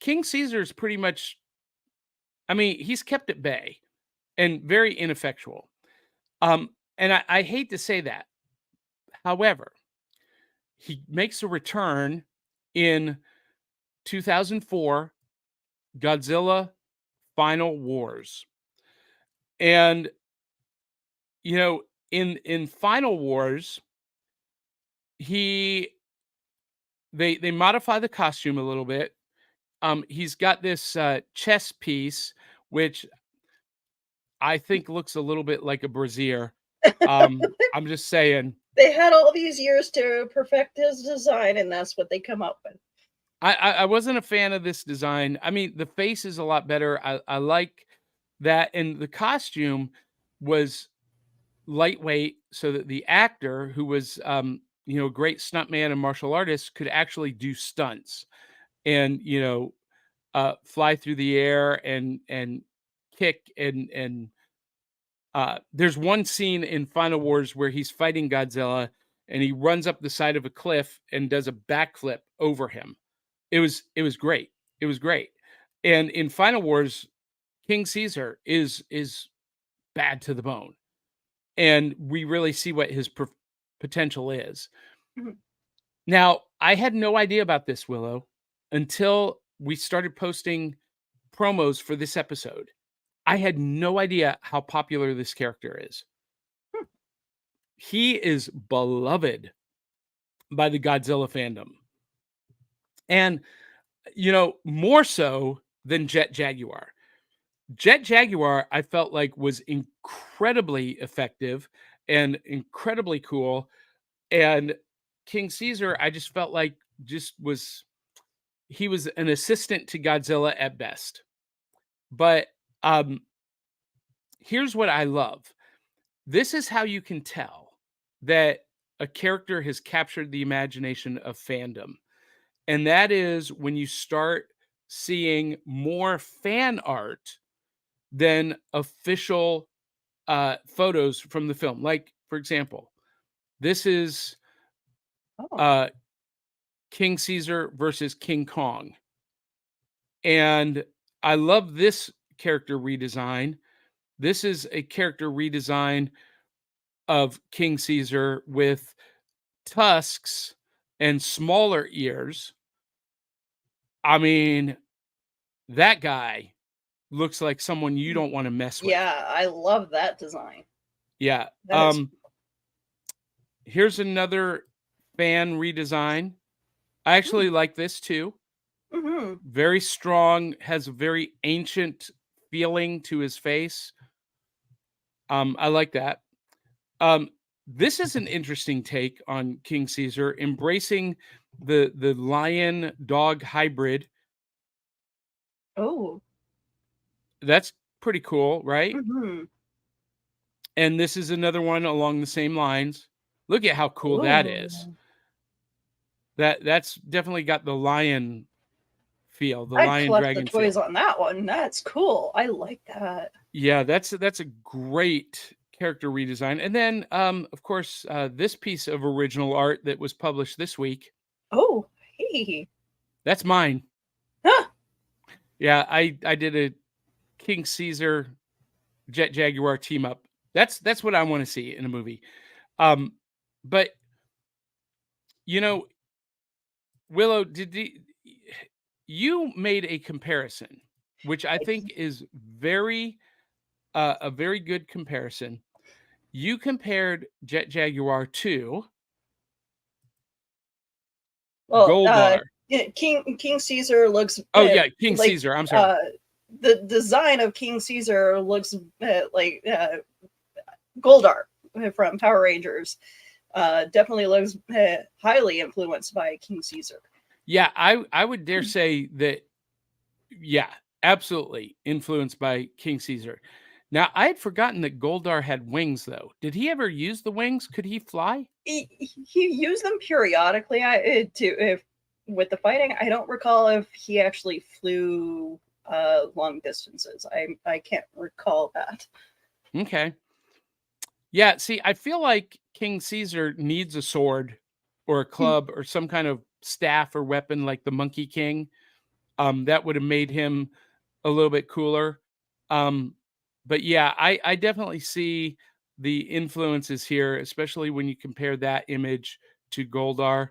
King Caesar's pretty much, I mean, he's kept at bay and very ineffectual. And I hate to say that. However, he makes a return in 2004 Godzilla Final Wars. And in Final Wars, he they modify the costume a little bit. He's got this chest piece, which I think looks a little bit like a brassiere. I'm just saying. They had all these years to perfect his design, and that's what they come up with. I wasn't a fan of this design. I mean, the face is a lot better. I like that, and the costume was lightweight, so that the actor, who was a great stuntman and martial artist, could actually do stunts and fly through the air and kick and there's one scene in Final Wars where he's fighting Godzilla and he runs up the side of a cliff and does a backflip over him. It was great. It was great. And in Final Wars, King Caesar is bad to the bone. And we really see what his potential is. Mhm. Now, I had no idea about this, Willow, until we started posting promos for this episode. I had no idea how popular this character is. Hmm. He is beloved by the Godzilla fandom. And, more so than Jet Jaguar. Jet Jaguar, I felt like, was incredibly effective and incredibly cool. And King Caesar, I just felt like he was an assistant to Godzilla at best. But here's what I love. This is how you can tell that a character has captured the imagination of fandom. And that is when you start seeing more fan art than official photos from the film. Like, for example, this is Oh. King Caesar versus King Kong. And I love this character redesign. This is a character redesign of King Caesar with tusks and smaller ears. I mean, that guy looks like someone you don't want to mess with. Yeah, I love that design. Yeah. That is Here's another fan redesign. I actually like this too. hmm Very strong, has a very ancient feeling to his face. I like that. This is an interesting take on King Caesar, embracing the lion dog hybrid. Oh. That's pretty cool, right? hmm And this is another one along the same lines. Look at how cool that is. That's definitely got the lion feel, the I'd lion collect dragon the toys feel. on that one. That's cool. I like that. Yeah, that's a great character redesign. And then of course this piece of original art that was published this week, Oh, hey. that's mine. Huh. Yeah, I did a King Caesar Jet Jaguar team up. That's what I want to see in a movie. But Willow, you made a comparison, which I think is a very good comparison. You compared Jet Jaguar to Well, Goldar. yeah, King Caesar looks. Oh yeah, King like, Caesar. I'm sorry. The design of King Caesar looks like Goldar from Power Rangers. Definitely looks highly influenced by King Caesar. Yeah, I would dare say that. Yeah, absolutely influenced by King Caesar. Now I had forgotten that Goldar had wings, though. Did he ever use the wings? Could he fly? He used them periodically. With the fighting, I don't recall if he actually flew long distances. I can't recall that. Okay. Yeah, see, I feel like King Caesar needs a sword or a club or some kind of staff or weapon like the Monkey King. That would have made him a little bit cooler. But yeah, I definitely see the influences here, especially when you compare that image to Goldar.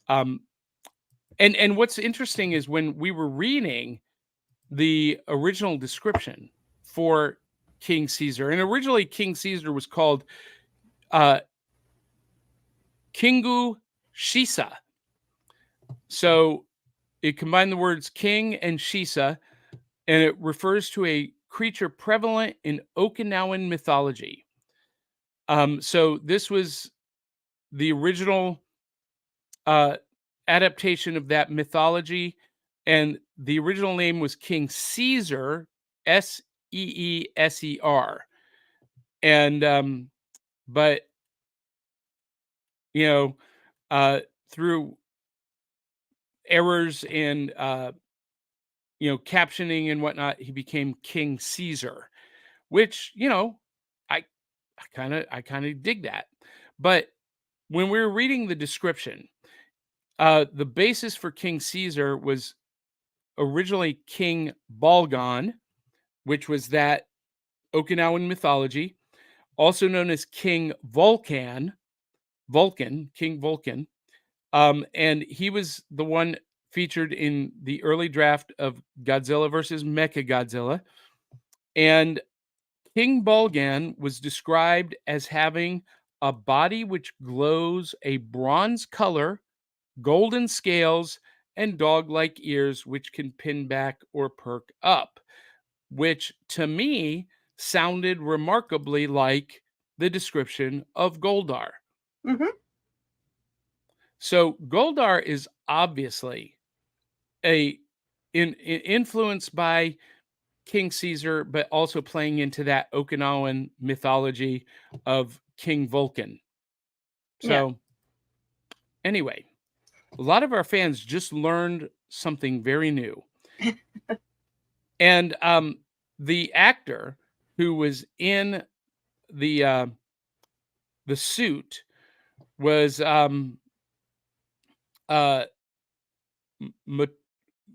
And what's interesting is when we were reading the original description for King Caesar, and originally King Caesar was called Kingu Shisa. So it combined the words king and Shisa, and it refers to a creature prevalent in Okinawan mythology. So this was the original adaptation of that mythology, and the original name was King Caesar, Seeser, and but you know, through errors in captioning and whatnot, he became King Caesar, which I I kind of dig that. But when we were reading the description, the basis for King Caesar was originally King Balgon, which was that Okinawan mythology, also known as King Vulcan, King Vulcan. And he was the one featured in the early draft of Godzilla versus Mechagodzilla. And King Balgan was described as having a body which glows a bronze color, golden scales, and dog-like ears which can pin back or perk up, which to me sounded remarkably like the description of Goldar. Mm-hmm. So Goldar is obviously influenced by King Caesar, but also playing into that Okinawan mythology of King Vulcan. So anyway, a lot of our fans just learned something very new. And the actor who was in the suit was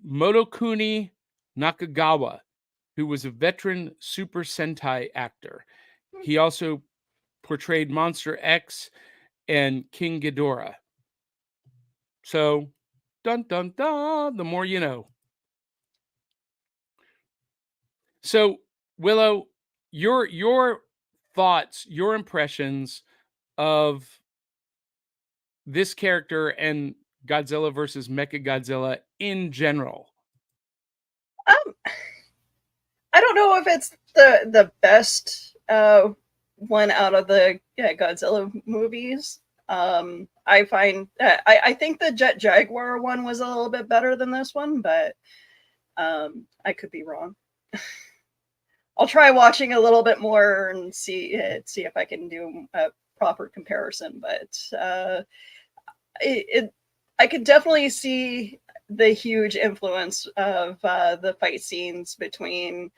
Motokuni Nakagawa, who was a veteran Super Sentai actor. He also portrayed Monster X and King Ghidorah. So, dun dun dun, the more you know. So, Willow, your thoughts, your impressions of this character and Godzilla versus Mechagodzilla in general. I don't know if it's the best one out of the Godzilla movies. I find I think the Jet Jaguar one was a little bit better than this one, but I could be wrong. I'll try watching a little bit more and see if I can do a proper comparison. But I could definitely see the huge influence of the fight scenes between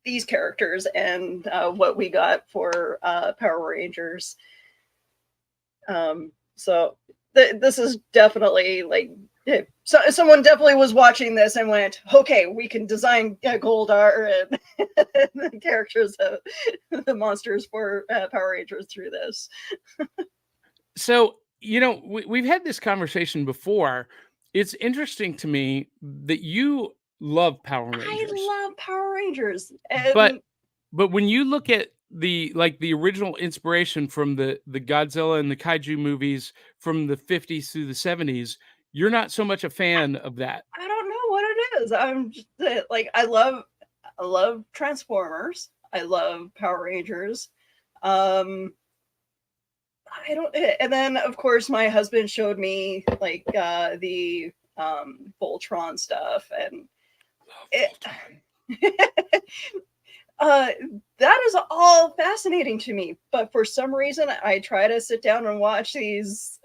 these characters and what we got for Power Rangers. So this is definitely like, so someone definitely was watching this and went, okay, we can design Goldar and the characters of the monsters for Power Rangers through this. So, we've had this conversation before. It's interesting to me that you love Power Rangers. I love Power Rangers. But when you look at the original inspiration from the Godzilla and the Kaiju movies from the 50s through the 70s, you're not so much a fan of that. I don't know what it is. I'm just like, I love Transformers. I love Power Rangers. I don't, and then of course my husband showed me like the Voltron stuff, and that is all fascinating to me. But for some reason, I try to sit down and watch these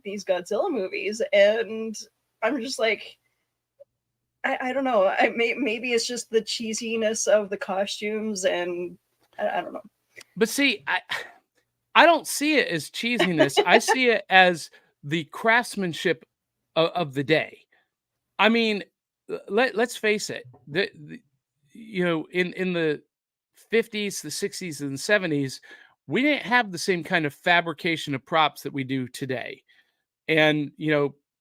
Godzilla movies, and I'm just like, I don't know. Maybe it's just the cheesiness of the costumes and I don't know. But see, I don't see it as cheesiness. I see it as the craftsmanship of the day. I mean, let's face it. In the 50s, the 60s, and the 70s, we didn't have the same kind of fabrication of props that we do today. And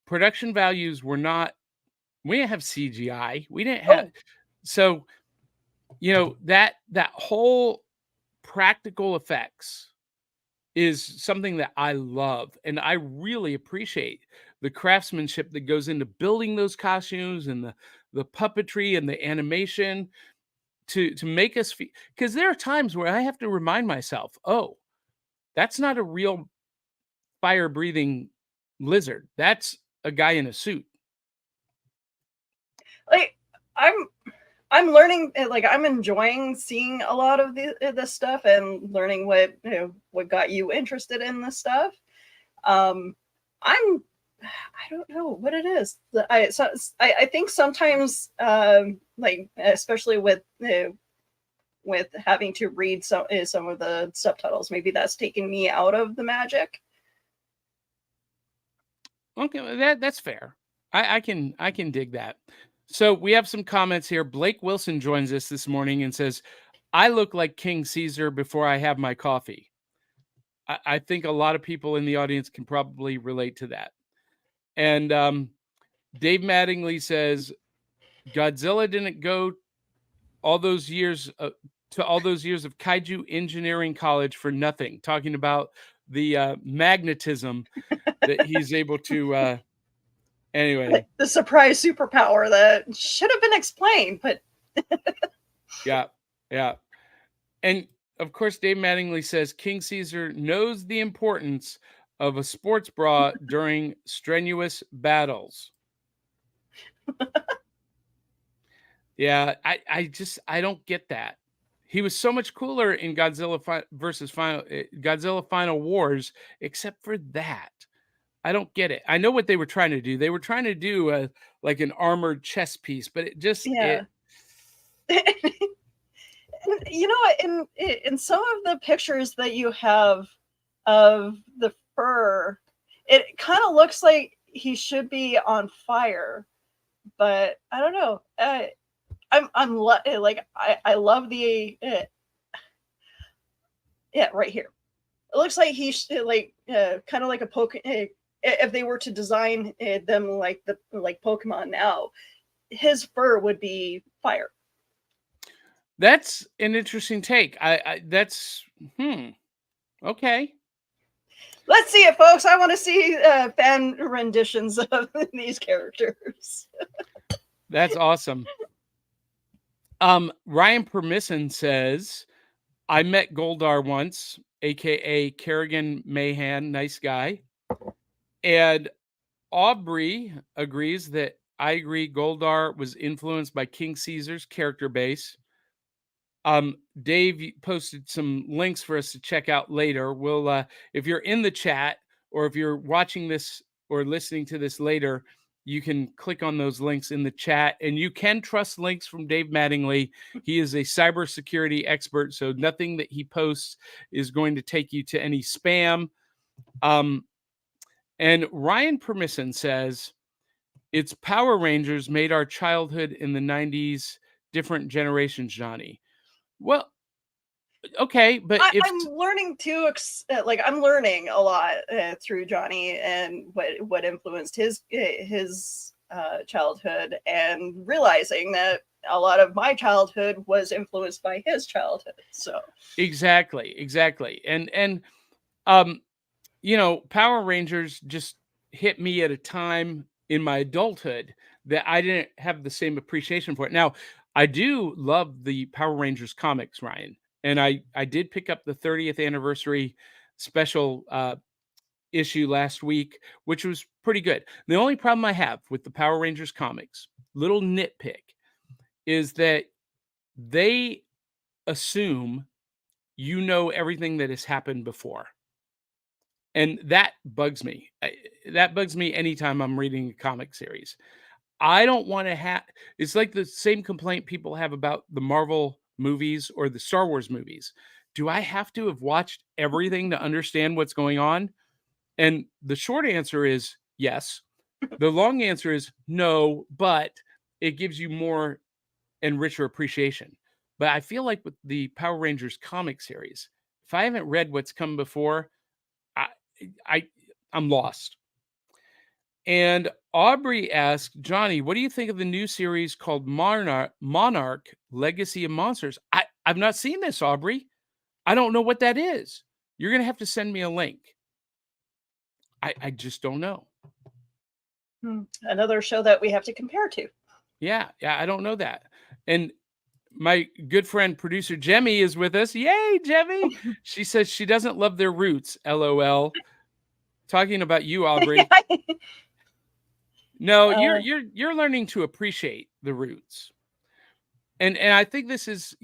production values were not. We didn't have CGI. We didn't have. So that whole practical effects is something that I love, and I really appreciate the craftsmanship that goes into building those costumes and the puppetry and the animation to make us feel. Because there are times where I have to remind myself, oh, that's not a real fire breathing lizard. That's a guy in a suit. Like I'm learning, like I'm enjoying seeing a lot of this stuff and learning what got you interested in this stuff. I don't know what it is. I think sometimes, like especially with having to read some of the subtitles, maybe that's taking me out of the magic. Okay, that's fair. I can dig that. So we have some comments here. Blake Wilson joins us this morning and says, "I look like King Caesar before I have my coffee." I think a lot of people in the audience can probably relate to that. And Dave Mattingly says, "Godzilla didn't go all those years to all those years of kaiju engineering college for nothing." Talking about the magnetism that he's able to. Anyway, the surprise superpower that should have been explained, but yeah. And of course, Dave Mattingly says King Caesar knows the importance of a sports bra during strenuous battles. Yeah, I don't get that. He was so much cooler in Godzilla Final Wars, except for that. I don't get it. I know what they were trying to do. They were trying to do like an armored chess piece, but it just in some of the pictures that you have of the fur, it kind of looks like he should be on fire, but I don't know. I love the right here. It looks like he's kind of like a poke. If they were to design them like Pokemon now, his fur would be fire. That's an interesting take. That's okay. Let's see it, folks. I want to see fan renditions of these characters. That's awesome. Ryan Permisson says, "I met Goldar once, aka Kerrigan Mahan, nice guy." And Aubrey agrees that I agree Goldar was influenced by King Caesar's character base. Dave posted some links for us to check out later. We'll if you're in the chat or if you're watching this or listening to this later, you can click on those links in the chat, and you can trust links from Dave Mattingly. He is a cybersecurity expert, so nothing that he posts is going to take you to any spam. And Ryan Permisson says, "It's Power Rangers made our childhood in the 90s different generations, Johnny." Well, okay, but I'm learning too. I'm learning a lot through Johnny and what influenced his childhood, and realizing that a lot of my childhood was influenced by his childhood. So exactly, and Power Rangers just hit me at a time in my adulthood that I didn't have the same appreciation for it. Now, I do love the Power Rangers comics, Ryan. And I did pick up the 30th anniversary special issue last week, which was pretty good. The only problem I have with the Power Rangers comics, little nitpick, is that they assume you know everything that has happened before. And that bugs me. That bugs me anytime I'm reading a comic series. I don't want to have, it's like the same complaint people have about the Marvel movies or the Star Wars movies? Do I have to have watched everything to understand what's going on? And the short answer is yes. The long answer is no, but it gives you more and richer appreciation. But I feel like with the Power Rangers comic series, if I haven't read what's come before, I, I I'm lost. And Aubrey asked, Johnny, what do you think of the new series called Monarch Legacy of Monsters? I've not seen this, Aubrey. I don't know what that is. You're going to have to send me a link. I just don't know. Another show that we have to compare to. Yeah, I don't know that. And my good friend producer Jemmy is with us. Yay, Jemmy! She says she doesn't love their roots. LOL. Talking about you, Aubrey. No, you're learning to appreciate the roots. And I think this is,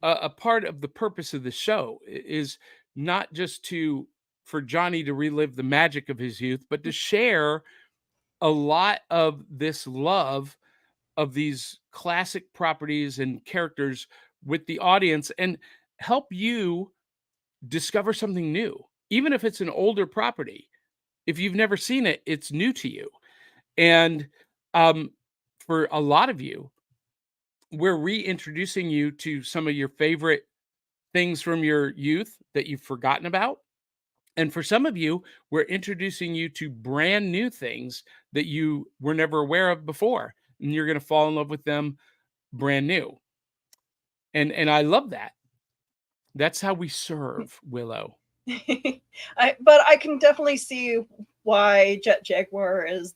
a part of the purpose of the show is not just for Johnny to relive the magic of his youth, but to share a lot of this love of these classic properties and characters with the audience and help you discover something new. Even if it's an older property, if you've never seen it, it's new to you. And for a lot of you, we're reintroducing you to some of your favorite things from your youth that you've forgotten about. And for some of you, we're introducing you to brand new things that you were never aware of before. And you're going to fall in love with them brand new. And I love that. That's how we serve, Willow. But I can definitely see why Jet Jaguar is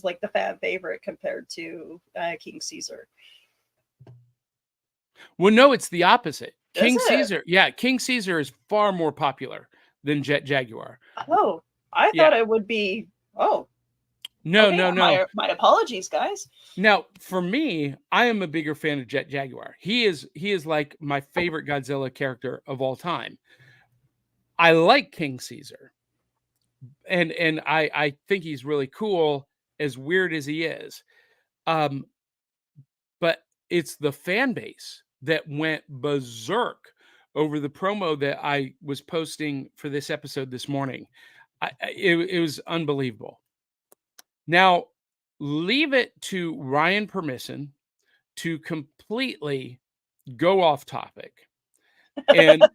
like the fan favorite compared to King Caesar. Well, no, it's the opposite. King Caesar is far more popular than Jet Jaguar. Oh, I thought it would be. Oh, no, okay, no. My apologies, guys. Now, for me, I am a bigger fan of Jet Jaguar. He is like my favorite Godzilla character of all time. I like King Caesar, and I think he's really cool, as weird as he is. But it's the fan base that went berserk over the promo that I was posting for this episode this morning. It was unbelievable. Now, leave it to Ryan Permission to completely go off topic. And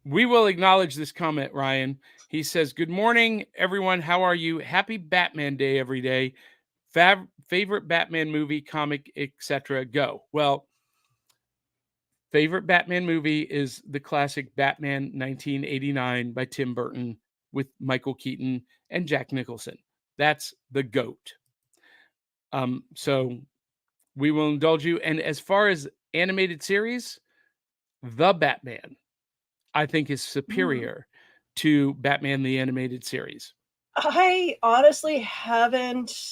we will acknowledge this comment, Ryan. He says, good morning, everyone. How are you? Happy Batman Day every day. Favorite Batman movie, comic, etc. Go. Well, favorite Batman movie is the classic Batman 1989 by Tim Burton with Michael Keaton and Jack Nicholson. That's the GOAT. So we will indulge you. And as far as animated series, The Batman, I think, is superior to Batman the Animated Series. I honestly haven't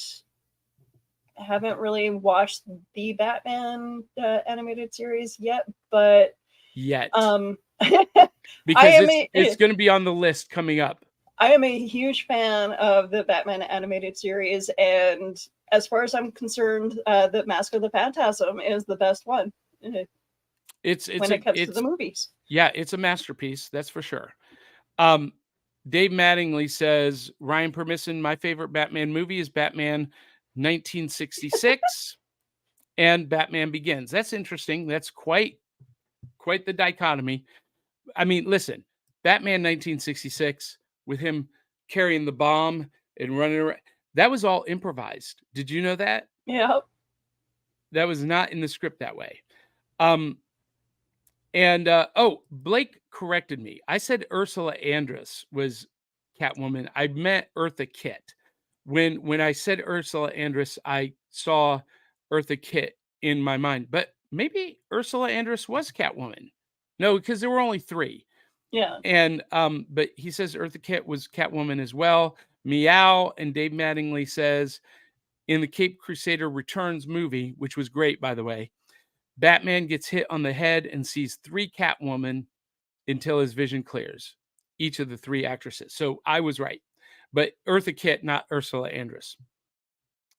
really watched the Batman animated series yet, but because it's going to be on the list coming up. I am a huge fan of the Batman animated series, and as far as I'm concerned, the Mask of the Phantasm is the best one. When it comes to the movies. Yeah, it's a masterpiece, that's for sure. Dave Mattingly says, Ryan Permission, my favorite Batman movie is Batman 1966 and Batman Begins. That's interesting. That's quite the dichotomy. I mean, listen, Batman 1966 with him carrying the bomb and running around, that was all improvised. Did you know that? Yeah. That was not in the script that way. Blake corrected me. I said Ursula Andress was Catwoman. I meant Eartha Kitt. When I said Ursula Andress, I saw Eartha Kitt in my mind. But maybe Ursula Andress was Catwoman. No, because there were only 3. Yeah. And but he says Eartha Kitt was Catwoman as well. Meow. And Dave Mattingly says, in the Cape Crusader Returns movie, which was great, by the way, Batman gets hit on the head and sees 3 Catwoman until his vision clears, each of the 3 actresses. So I was right. But Eartha Kitt, not Ursula Andress.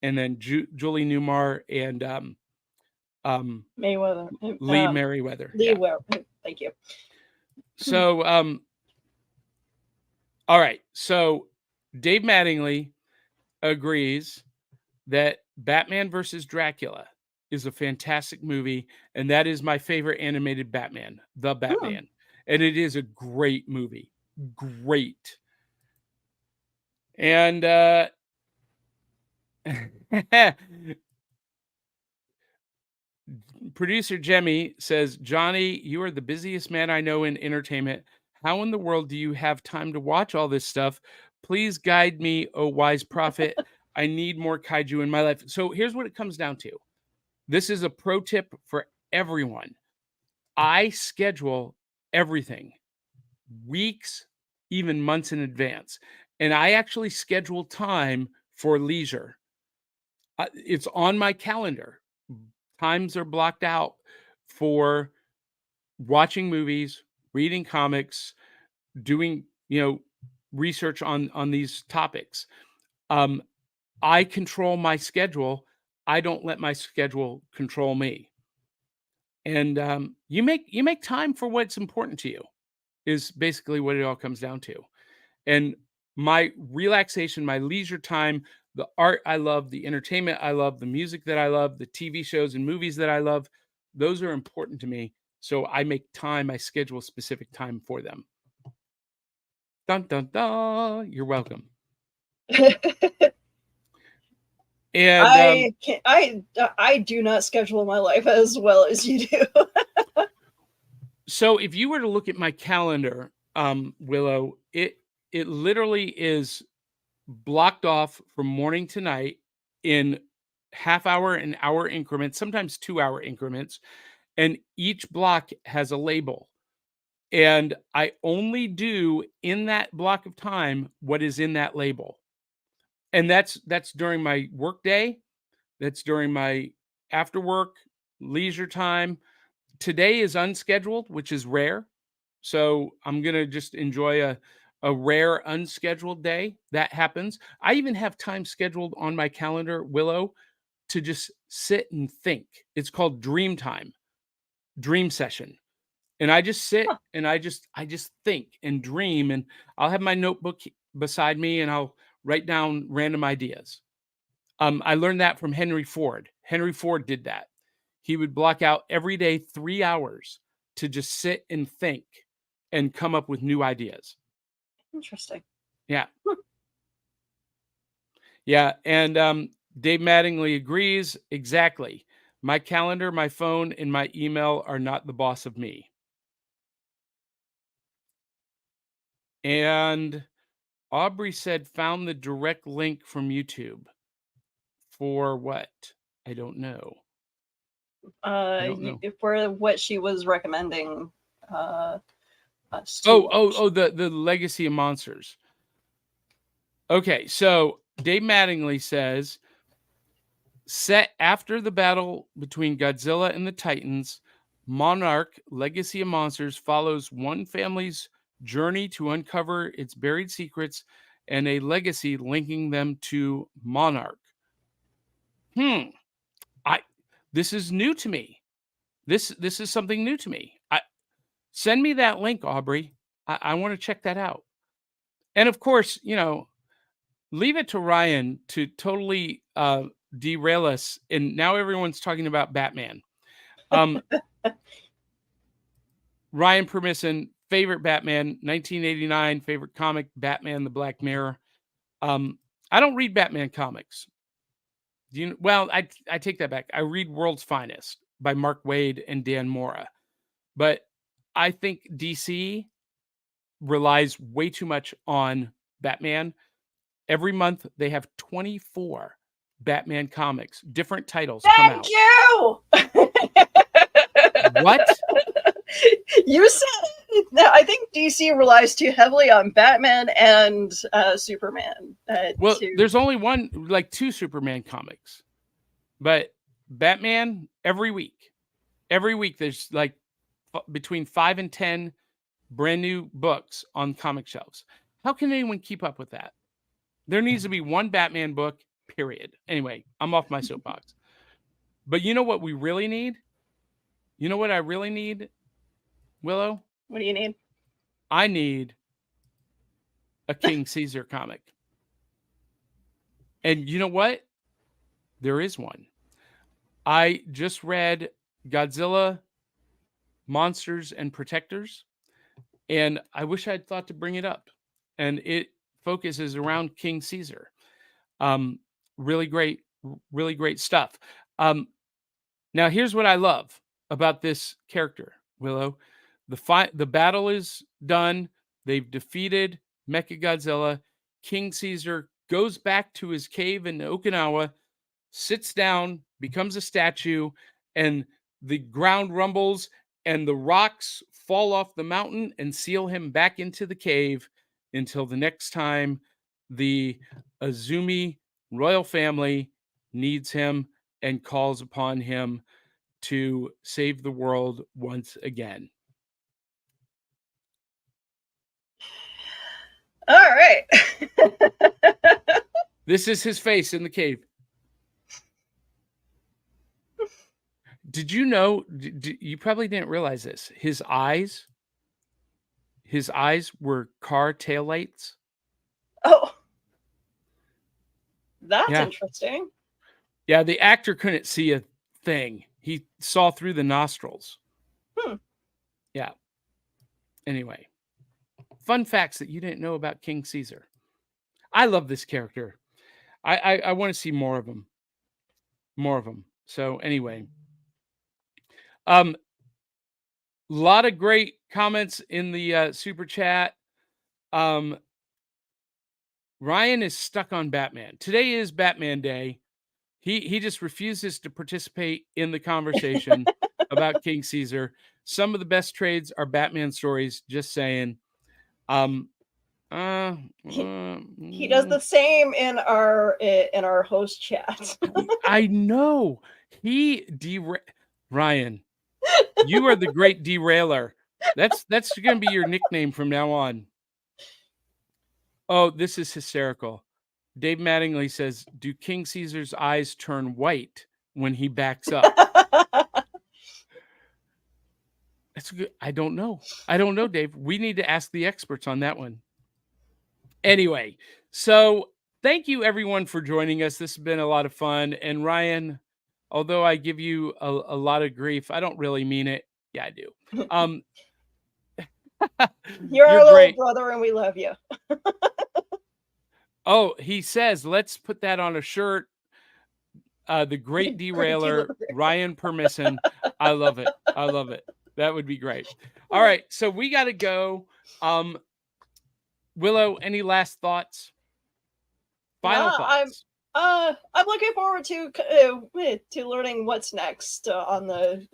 And then Julie Newmar and Mayweather. Lee Merriweather. Lee Yeah. Merriweather. Thank you. So, all right. So Dave Mattingly agrees that Batman versus Dracula is a fantastic movie, and that is my favorite animated Batman, The Batman. And it is a great movie. Great. And producer Jemmy says, Johnny, you are the busiest man I know in entertainment. How in the world do you have time to watch all this stuff? Please guide me, oh wise prophet. I need more kaiju in my life. So here's what it comes down to. This is a pro tip for everyone. I schedule everything weeks, even months in advance. And I actually schedule time for leisure. It's on my calendar. Times are blocked out for watching movies, reading comics, doing, research on these topics. I control my schedule. I don't let my schedule control me. And you make time for what's important to you is basically what it all comes down to. And my relaxation, my leisure time, the art I love, the entertainment I love, the music that I love, the TV shows and movies that I love, those are important to me. So I make time, I schedule specific time for them. Dun, dun, dun. You're welcome. And I do not schedule my life as well as you do. So if you were to look at my calendar, Willow, it literally is blocked off from morning to night in half-hour and hour increments, sometimes 2-hour increments, and each block has a label. And I only do in that block of time what is in that label. And that's during my work day, that's during my after work, leisure time. Today is unscheduled, which is rare. So I'm going to just enjoy a rare unscheduled day. That happens. I even have time scheduled on my calendar, Willow, to just sit and think. It's called dream time, dream session. And I just sit and I just think and dream, and I'll have my notebook beside me and I'll write down random ideas. I learned that from Henry Ford. Henry Ford did that. He would block out every day 3 hours to just sit and think and come up with new ideas. Interesting. Yeah. Yeah. And Dave Mattingly agrees. Exactly. My calendar, my phone, and my email are not the boss of me. And Aubrey said, found the direct link from YouTube. For what? I don't know. For what she was recommending us to the Legacy of Monsters. Okay, so Dave Mattingly says, set after the battle between Godzilla and the Titans, Monarch Legacy of Monsters follows one family's journey to uncover its buried secrets and a legacy linking them to Monarch. This is new to me. This is something new to me. Send me that link, Aubrey. I want to check that out. And of course, leave it to Ryan to totally derail us. And now everyone's talking about Batman. Ryan Permisson, favorite Batman, 1989, favorite comic, Batman, the Black Mirror. I don't read Batman comics. Well, I take that back. I read World's Finest by Mark Waid and Dan Mora. But I think DC relies way too much on Batman. Every month they have 24 Batman comics, different titles come out. Thank you. What? You said it. No, I think DC relies too heavily on Batman and Superman. Well, there's only two Superman comics, but Batman every week there's between 5 and 10 brand new books on comic shelves. How can anyone keep up with that? There needs to be one Batman book, period. Anyway, I'm off my soapbox. But you know what we really need? You know what I really need, Willow? What do you need? I need a King Caesar comic. And you know what? There is one. I just read Godzilla, Monsters and Protectors, and I wish I'd thought to bring it up. And it focuses around King Caesar. Um, really great stuff. Now, here's what I love about this character, Willow. The battle is done. They've defeated Mechagodzilla. King Caesar goes back to his cave in Okinawa, sits down, becomes a statue, and the ground rumbles and the rocks fall off the mountain and seal him back into the cave until the next time the Azumi royal family needs him and calls upon him to save the world once again. All right. This is his face in the cave. Did you know? You probably didn't realize this. His eyes were car taillights. Oh, that's Yeah. interesting. Yeah, the actor couldn't see a thing. He saw through the nostrils. Yeah. Anyway, fun facts that you didn't know about King Caesar. I love this character. I want to see more of him. More of them. So anyway, lot of great comments in the super chat. Ryan is stuck on Batman. Today is Batman Day. He just refuses to participate in the conversation about King Caesar. Some of the best trades are Batman stories. Just saying. He does the same in our host chat. I know. Ryan, you are the great derailer. That's going to be your nickname from now on. Oh, this is hysterical. Dave Mattingly says, "Do King Caesar's eyes turn white when he backs up?" That's good. I don't know, Dave. We need to ask the experts on that one. Anyway, so thank you everyone for joining us. This has been a lot of fun. And Ryan, although I give you a lot of grief, I don't really mean it. Yeah, I do. You're our little brother and we love you. Oh, he says, let's put that on a shirt. The great derailer, Ryan Permisson. I love it. That would be great. All right. So we got to go. Willow, any last thoughts? Final thoughts. I'm looking forward to learning what's next on the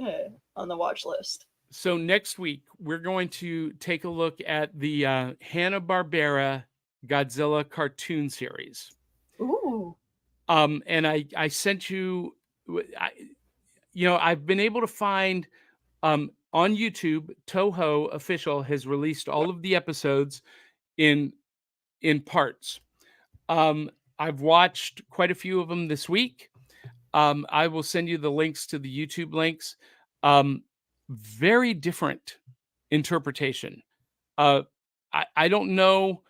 watch list. So next week we're going to take a look at the Hanna-Barbera Godzilla cartoon series. Ooh. And I sent you. I've been able to find on YouTube. Toho Official has released all of the episodes in parts. I've watched quite a few of them this week. I will send you the links to the YouTube links. Very different interpretation. I don't know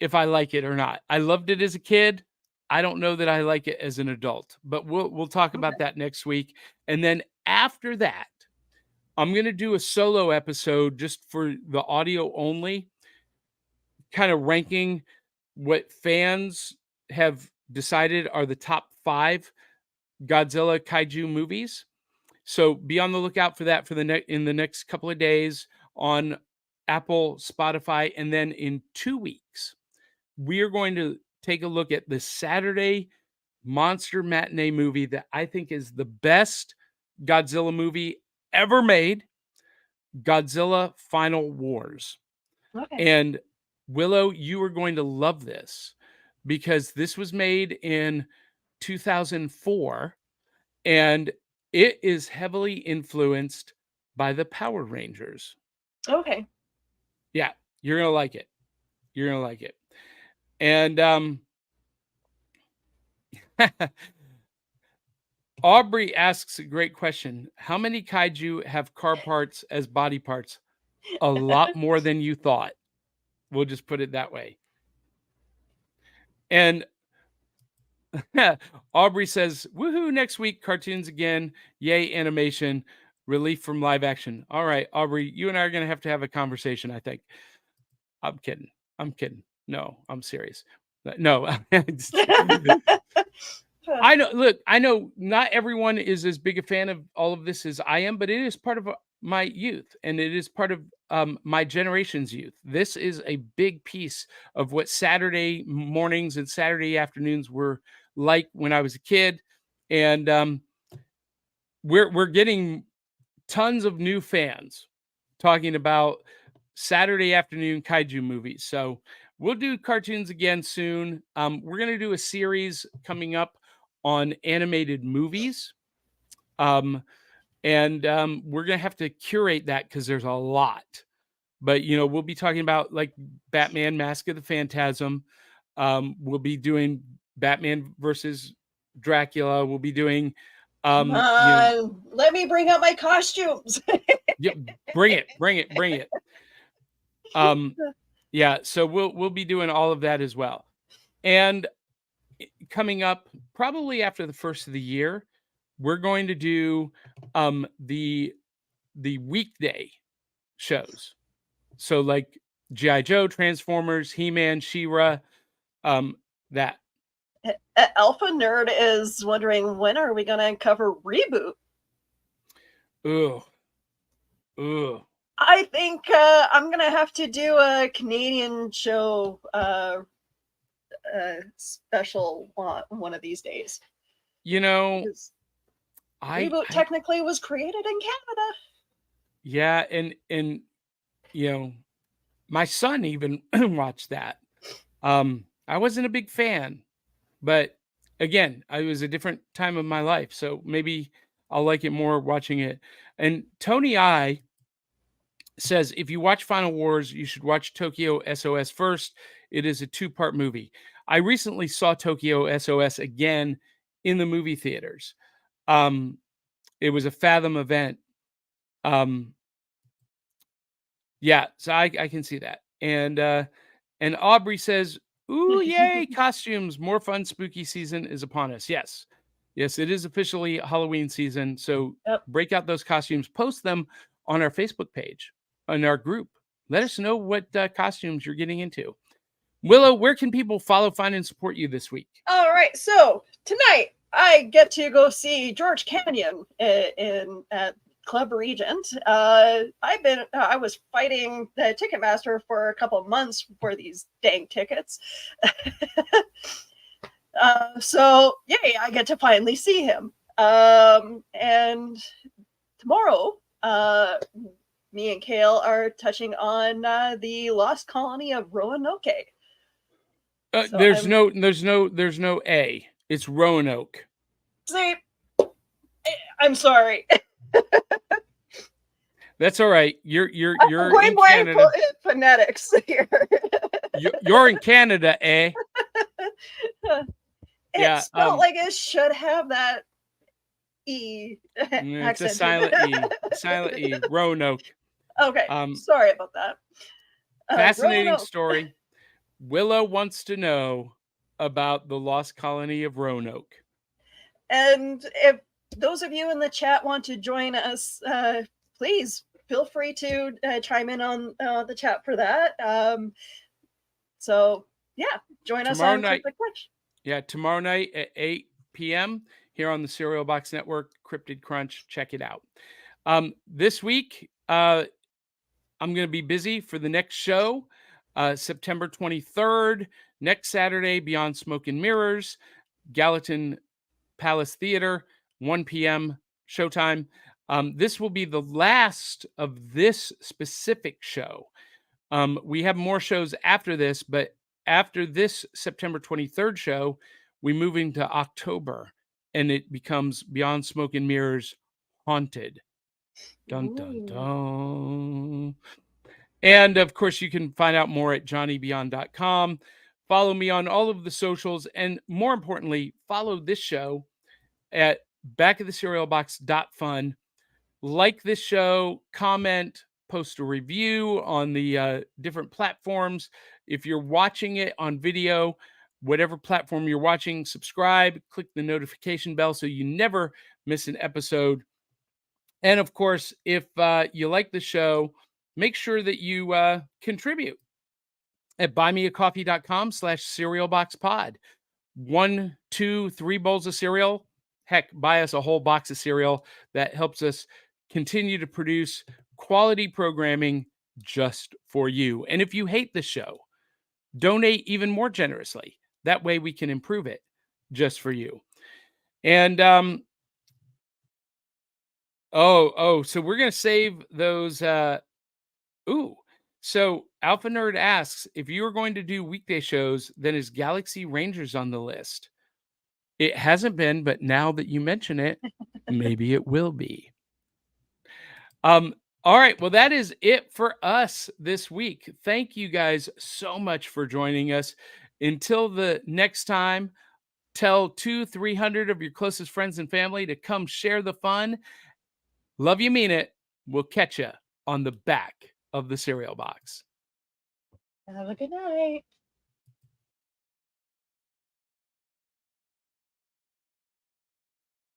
if I like it or not. I loved it as a kid. I don't know that I like it as an adult, but we'll talk about that next week. And then after that, I'm going to do a solo episode just for the audio only, kind of ranking what fans have decided are the top 5 Godzilla Kaiju movies. So be on the lookout for that in the next couple of days on Apple, Spotify, and then in 2 weeks, we are going to take a look at the Saturday Monster Matinee movie that I think is the best Godzilla movie ever made, Godzilla Final Wars. Okay. And Willow, you are going to love this because this was made in 2004 and it is heavily influenced by the Power Rangers. Okay. Yeah, you're going to like it. And Aubrey asks a great question. How many kaiju have car parts as body parts? A lot more than you thought. We'll just put it that way. And Aubrey says, woohoo, next week, cartoons again. Yay, animation. Relief from live action. All right, Aubrey, you and I are going to have a conversation, I think. I'm kidding. No, I'm serious. No. I know. Look, I know not everyone is as big a fan of all of this as I am, but it is part of my youth, and it is part of my generation's youth. This is a big piece of what Saturday mornings and Saturday afternoons were like when I was a kid, and we're getting tons of new fans talking about Saturday afternoon kaiju movies. So we'll do cartoons again soon. We're going to do a series coming up on animated movies. And we're going to have to curate that because there's a lot. But, we'll be talking about like Batman Mask of the Phantasm. We'll be doing Batman versus Dracula. We'll be doing... let me bring out my costumes. Yeah, bring it. Yeah, so we'll be doing all of that as well. And coming up probably after the first of the year, we're going to do the weekday shows. So like G.I. Joe, Transformers, He-Man, She-Ra, that. Alpha Nerd is wondering, when are we going to cover Reboot? Ugh. I think I'm going to have to do a Canadian show special one of these days. Reboot technically was created in Canada. Yeah, and my son even watched that. I wasn't a big fan, but again, it was a different time of my life, so maybe I'll like it more watching it. And Tony I says, if you watch Final Wars, you should watch Tokyo SOS first. It is a 2-part movie. I recently saw Tokyo SOS again in the movie theaters. It was a Fathom event. Yeah, so I can see that. And Aubrey says, ooh, yay, costumes. More fun, spooky season is upon us. Yes, it is officially Halloween season. So Break out those costumes, post them on our Facebook page, on our group. Let us know what costumes you're getting into. Willow, where can people follow, find, and support you this week? All right, so tonight I get to go see George Canyon at Club Regent. I was fighting the Ticketmaster for a couple of months for these dang tickets. So yay, I get to finally see him. And tomorrow, me and Kale are touching on the lost colony of Roanoke. So there's no A. It's Roanoke. See, I'm sorry. That's all right. You're going in Canada. Phonetics here. You're in Canada, eh? It's not like it should have that E. It's a silent E. Silent E. Roanoke. Okay. Sorry about that. Fascinating Roanoke. story. Willow wants to know about the lost colony of Roanoke. And if those of you in the chat want to join us, please feel free to chime in on the chat for that. So yeah, join us on Cryptic Crunch. Yeah, tomorrow night at 8 p.m. here on the Cereal Box Network, Cryptid Crunch. Check it out. This week, I'm going to be busy for the next show, September 23rd, next Saturday, Beyond Smoke and Mirrors, Gallatin Palace Theater, 1 p.m. showtime. This will be the last of this specific show. We have more shows after this, but after this September 23rd show, we move into October, and it becomes Beyond Smoke and Mirrors Haunted. Dun, dun, dun. And, of course, you can find out more at johnnybeyond.com. Follow me on all of the socials, and more importantly, follow this show at backofthecerealbox.fun. Like this show, comment, post a review on the different platforms. If you're watching it on video, whatever platform you're watching, subscribe, click the notification bell so you never miss an episode. And of course, if you like the show, make sure that you contribute at buymeacoffee.com/cerealboxpod. 1, 2, 3 bowls of cereal. Heck, buy us a whole box of cereal. That helps us continue to produce quality programming just for you. And if you hate the show, donate even more generously. That way we can improve it just for you. And so we're gonna save those. So Alpha Nerd asks, if you are going to do weekday shows, then is Galaxy Rangers on the list? It hasn't been, but now that you mention it, maybe it will be. All right. Well, that is it for us this week. Thank you guys so much for joining us. Until the next time, tell 200-300 of your closest friends and family to come share the fun. Love you, mean it. We'll catch you on the back of the cereal box. Have a good night.